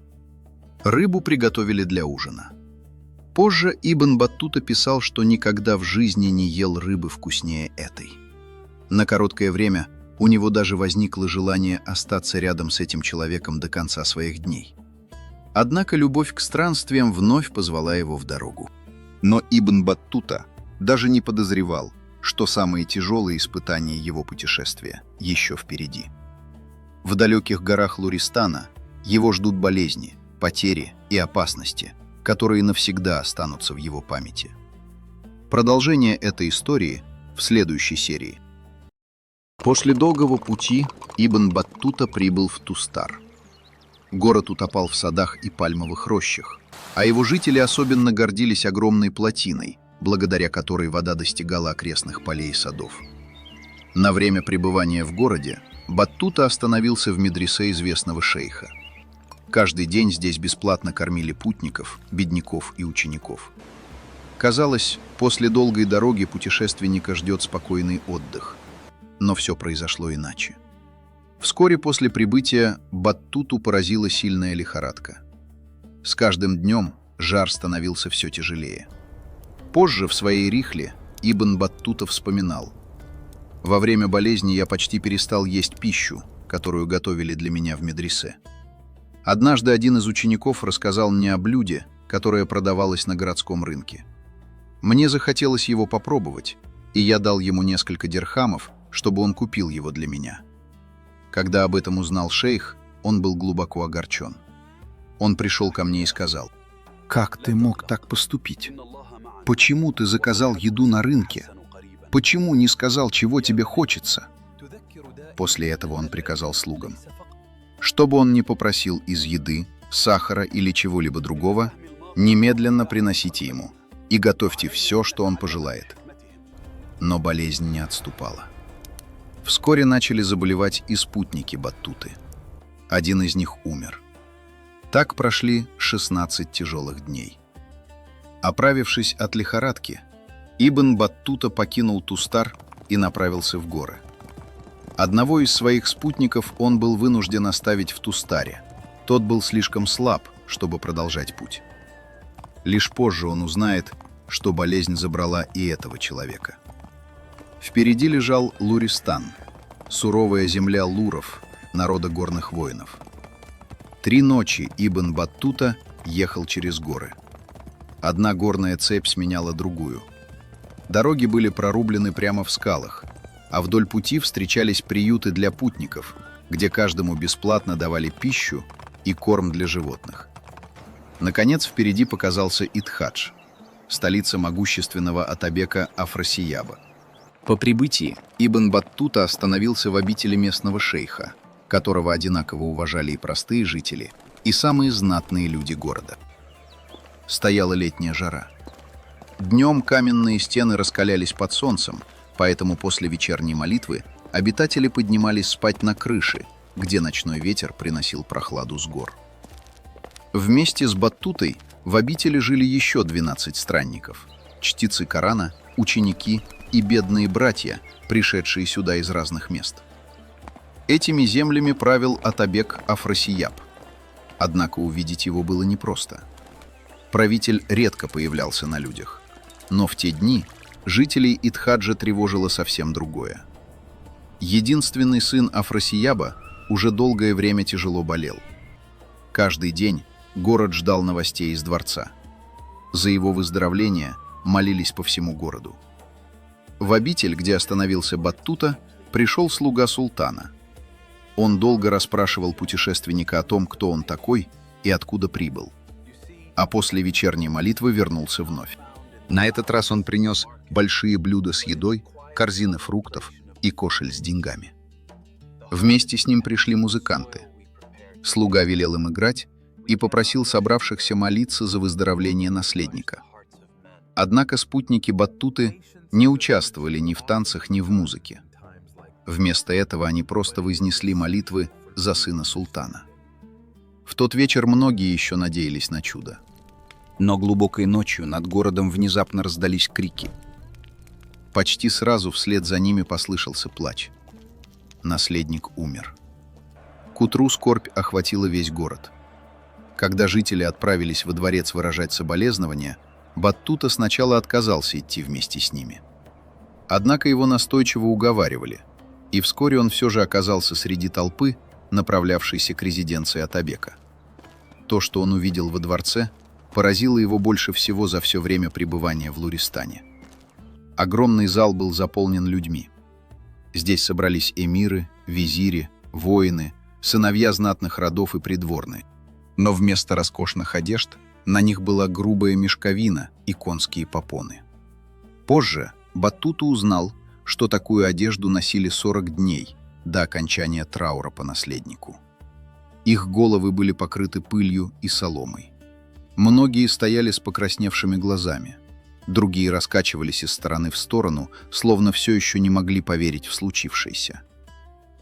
Рыбу приготовили для ужина. Позже Ибн Баттута писал, что никогда в жизни не ел рыбы вкуснее этой. На короткое время у него даже возникло желание остаться рядом с этим человеком до конца своих дней. Однако любовь к странствиям вновь позвала его в дорогу. Но Ибн Баттута даже не подозревал, что самые тяжелые испытания его путешествия еще впереди. В далеких горах Луристана его ждут болезни, потери и опасности, которые навсегда останутся в его памяти. Продолжение этой истории в следующей серии. После долгого пути Ибн Баттута прибыл в Тустар. Город утопал в садах и пальмовых рощах, а его жители особенно гордились огромной плотиной, благодаря которой вода достигала окрестных полей и садов. На время пребывания в городе Баттута остановился в медресе известного шейха. Каждый день здесь бесплатно кормили путников, бедняков и учеников. Казалось, после долгой дороги путешественника ждет спокойный отдых. Но все произошло иначе. Вскоре после прибытия Баттуту поразила сильная лихорадка. С каждым днем жар становился все тяжелее. Позже в своей рихле Ибн Баттута вспоминал: «Во время болезни я почти перестал есть пищу, которую готовили для меня в медресе. Однажды один из учеников рассказал мне о блюде, которое продавалось на городском рынке. Мне захотелось его попробовать, и я дал ему несколько дирхамов, чтобы он купил его для меня. Когда об этом узнал шейх, он был глубоко огорчен. Он пришел ко мне и сказал: «Как ты мог так поступить? Почему ты заказал еду на рынке? Почему не сказал, чего тебе хочется? После этого он приказал слугам: что бы он ни попросил из еды, сахара или чего-либо другого, немедленно приносите ему и готовьте все, что он пожелает. Но болезнь не отступала. Вскоре начали заболевать и спутники Баттуты. Один из них умер. Так прошли 16 тяжелых дней. Оправившись от лихорадки, Ибн Баттута покинул Тустар и направился в горы. Одного из своих спутников он был вынужден оставить в Тустаре. Тот был слишком слаб, чтобы продолжать путь. Лишь позже он узнает, что болезнь забрала и этого человека. Впереди лежал Луристан, суровая земля луров, народа горных воинов. 3 ночи Ибн Баттута ехал через горы. Одна горная цепь сменяла другую. Дороги были прорублены прямо в скалах, а вдоль пути встречались приюты для путников, где каждому бесплатно давали пищу и корм для животных. Наконец, впереди показался Итхадж, столица могущественного Атабека Афросияба. По прибытии Ибн Баттута остановился в обители местного шейха, которого одинаково уважали и простые жители, и самые знатные люди города. Стояла летняя жара. Днем каменные стены раскалялись под солнцем, поэтому после вечерней молитвы обитатели поднимались спать на крыше, где ночной ветер приносил прохладу с гор. Вместе с Баттутой в обители жили еще 12 странников, чтецы Корана, ученики и бедные братья, пришедшие сюда из разных мест. Этими землями правил Атабек Афросияб. Однако увидеть его было непросто. Правитель редко появлялся на людях. Но в те дни жителей Итхаджа тревожило совсем другое. Единственный сын Афросияба уже долгое время тяжело болел. Каждый день город ждал новостей из дворца. За его выздоровление молились по всему городу. В обитель, где остановился Баттута, пришел слуга султана. Он долго расспрашивал путешественника о том, кто он такой и откуда прибыл. А после вечерней молитвы вернулся вновь. На этот раз он принес большие блюда с едой, корзины фруктов и кошель с деньгами. Вместе с ним пришли музыканты. Слуга велел им играть и попросил собравшихся молиться за выздоровление наследника. Однако спутники Баттуты не участвовали ни в танцах, ни в музыке. Вместо этого они просто вознесли молитвы за сына султана. В тот вечер многие еще надеялись на чудо. Но глубокой ночью над городом внезапно раздались крики. Почти сразу вслед за ними послышался плач. Наследник умер. К утру скорбь охватила весь город. Когда жители отправились во дворец выражать соболезнования, Баттута сначала отказался идти вместе с ними. Однако его настойчиво уговаривали, и вскоре он все же оказался среди толпы, направлявшейся к резиденции Атабека. То, что он увидел во дворце, поразило его больше всего за все время пребывания в Луристане. Огромный зал был заполнен людьми. Здесь собрались эмиры, визири, воины, сыновья знатных родов и придворные. Но вместо роскошных одежд на них была грубая мешковина и конские попоны. Позже Баттута узнал, что такую одежду носили 40 дней до окончания траура по наследнику. Их головы были покрыты пылью и соломой. Многие стояли с покрасневшими глазами, другие раскачивались из стороны в сторону, словно все еще не могли поверить в случившееся.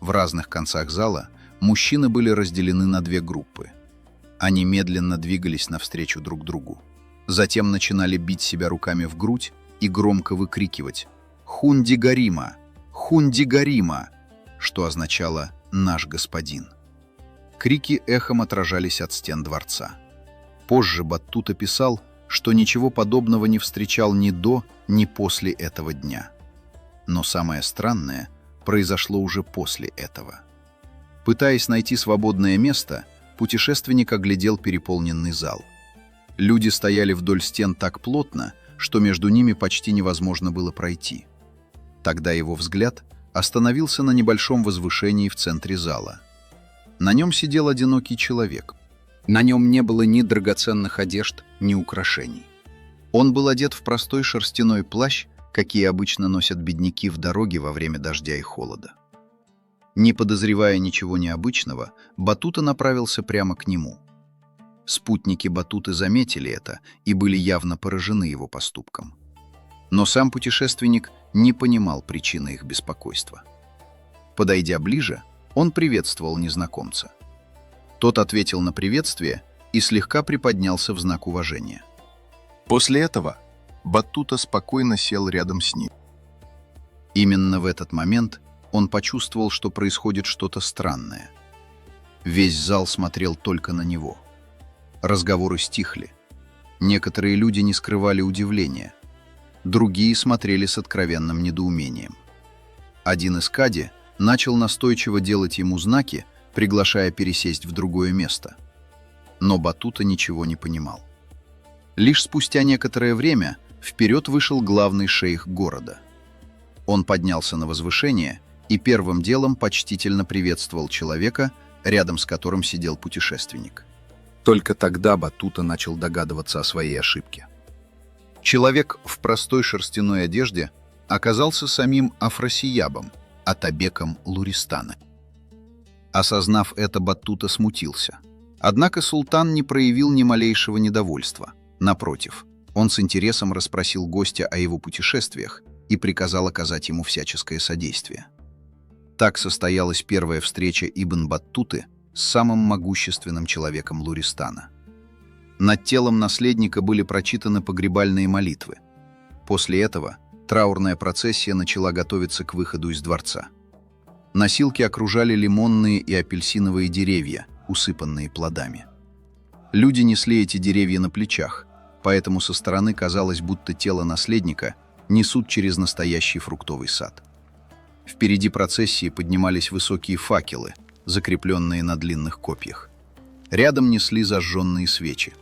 В разных концах зала мужчины были разделены на 2 группы. Они медленно двигались навстречу друг другу. Затем начинали бить себя руками в грудь и громко выкрикивать «Хунди Гарима! Хунди Гарима!», что означало «наш господин». Крики эхом отражались от стен дворца. Позже Баттута писал, что ничего подобного не встречал ни до, ни после этого дня. Но самое странное произошло уже после этого. Пытаясь найти свободное место, путешественник оглядел переполненный зал. Люди стояли вдоль стен так плотно, что между ними почти невозможно было пройти. Тогда его взгляд остановился на небольшом возвышении в центре зала. На нем сидел одинокий человек. На нем не было ни драгоценных одежд, ни украшений. Он был одет в простой шерстяной плащ, какие обычно носят бедняки в дороге во время дождя и холода. Не подозревая ничего необычного, Батута направился прямо к нему. Спутники Батуты заметили это и были явно поражены его поступком. Но сам путешественник не понимал причины их беспокойства. Подойдя ближе, он приветствовал незнакомца. Тот ответил на приветствие и слегка приподнялся в знак уважения. После этого Батута спокойно сел рядом с ним. Именно в этот момент он почувствовал, что происходит что-то странное. Весь зал смотрел только на него. Разговоры стихли. Некоторые люди не скрывали удивления. Другие смотрели с откровенным недоумением. Один из кади начал настойчиво делать ему знаки, приглашая пересесть в другое место. Но Батута ничего не понимал. Лишь спустя некоторое время вперед вышел главный шейх города. Он поднялся на возвышение и первым делом почтительно приветствовал человека, рядом с которым сидел путешественник. Только тогда Батута начал догадываться о своей ошибке. Человек в простой шерстяной одежде оказался самим Афросиябом, Атабеком Луристана. Осознав это, Батута смутился. Однако султан не проявил ни малейшего недовольства. Напротив, он с интересом расспросил гостя о его путешествиях и приказал оказать ему всяческое содействие. Так состоялась первая встреча Ибн Баттуты с самым могущественным человеком Луристана. Над телом наследника были прочитаны погребальные молитвы. После этого траурная процессия начала готовиться к выходу из дворца. Носилки окружали лимонные и апельсиновые деревья, усыпанные плодами. Люди несли эти деревья на плечах, поэтому со стороны казалось, будто тело наследника несут через настоящий фруктовый сад. Впереди процессии поднимались высокие факелы, закрепленные на длинных копьях. Рядом несли зажженные свечи.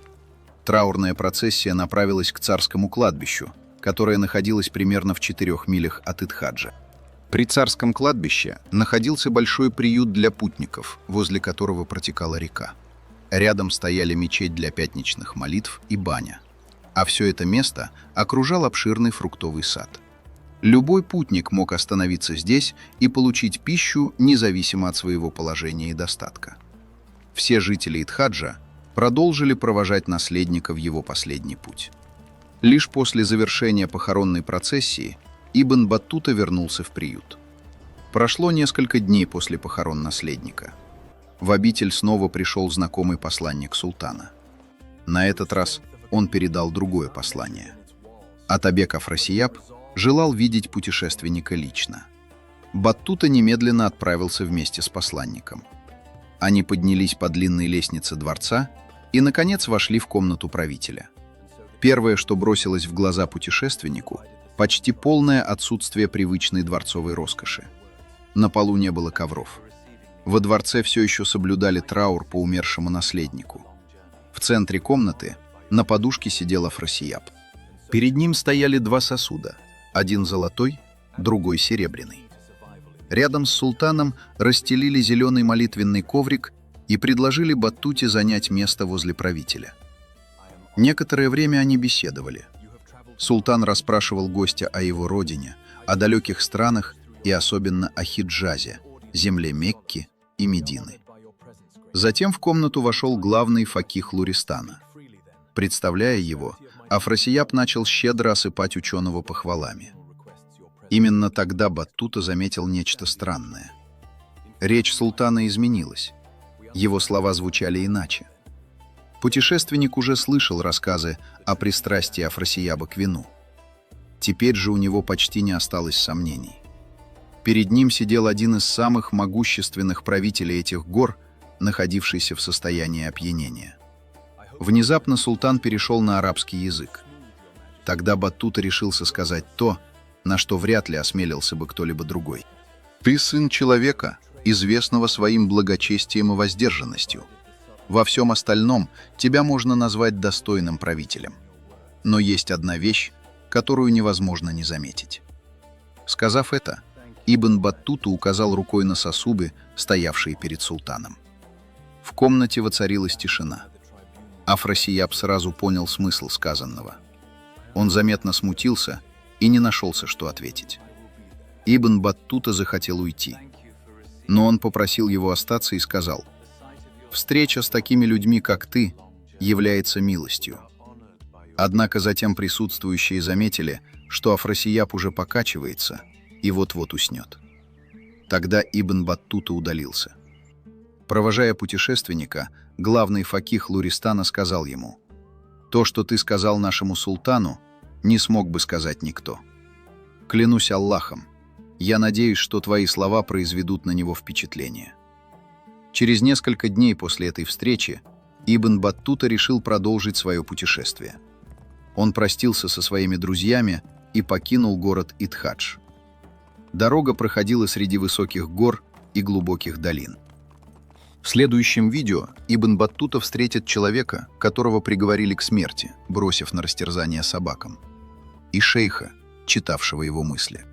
Траурная процессия направилась к царскому кладбищу, которое находилось примерно в 4 милях от Итхаджа. При царском кладбище находился большой приют для путников, возле которого протекала река. Рядом стояли мечеть для пятничных молитв и баня. А все это место окружал обширный фруктовый сад. Любой путник мог остановиться здесь и получить пищу, независимо от своего положения и достатка. Все жители Итхаджа продолжили провожать наследника в его последний путь. Лишь после завершения похоронной процессии Ибн Баттута вернулся в приют. Прошло несколько дней после похорон наследника. В обитель снова пришел знакомый посланник султана. На этот раз он передал другое послание. Атабек Афросияб желал видеть путешественника лично. Баттута немедленно отправился вместе с посланником. Они поднялись по длинной лестнице дворца и, наконец, вошли в комнату правителя. Первое, что бросилось в глаза путешественнику, почти полное отсутствие привычной дворцовой роскоши. На полу не было ковров. Во дворце все еще соблюдали траур по умершему наследнику. В центре комнаты на подушке сидел Афросияб. Перед ним стояли 2 сосуда, один золотой, другой серебряный. Рядом с султаном расстелили зеленый молитвенный коврик и предложили Баттуте занять место возле правителя. Некоторое время они беседовали. Султан расспрашивал гостя о его родине, о далеких странах и особенно о Хиджазе, земле Мекки и Медины. Затем в комнату вошел главный факих Луристана. Представляя его, Афросияб начал щедро осыпать ученого похвалами. Именно тогда Баттута заметил нечто странное. Речь султана изменилась. Его слова звучали иначе. Путешественник уже слышал рассказы о пристрастии Афросияба к вину. Теперь же у него почти не осталось сомнений. Перед ним сидел один из самых могущественных правителей этих гор, находившийся в состоянии опьянения. Внезапно султан перешел на арабский язык. Тогда Баттута решился сказать то, на что вряд ли осмелился бы кто-либо другой. «Ты сын человека, известного своим благочестием и воздержанностью. Во всем остальном тебя можно назвать достойным правителем. Но есть одна вещь, которую невозможно не заметить». Сказав это, Ибн Баттута указал рукой на сосуды, стоявшие перед султаном. В комнате воцарилась тишина. Афросияб сразу понял смысл сказанного. Он заметно смутился и не нашелся, что ответить. Ибн Баттута захотел уйти. Но он попросил его остаться и сказал: «Встреча с такими людьми, как ты, является милостью». Однако затем присутствующие заметили, что Афросияп уже покачивается и вот-вот уснет. Тогда Ибн Баттута удалился. Провожая путешественника, главный факих Луристана сказал ему: «То, что ты сказал нашему султану, не смог бы сказать никто. Клянусь Аллахом, я надеюсь, что твои слова произведут на него впечатление». Через несколько дней после этой встречи Ибн Баттута решил продолжить свое путешествие. Он простился со своими друзьями и покинул город Итхадж. Дорога проходила среди высоких гор и глубоких долин. В следующем видео Ибн Баттута встретит человека, которого приговорили к смерти, бросив на растерзание собакам, и шейха, читавшего его мысли.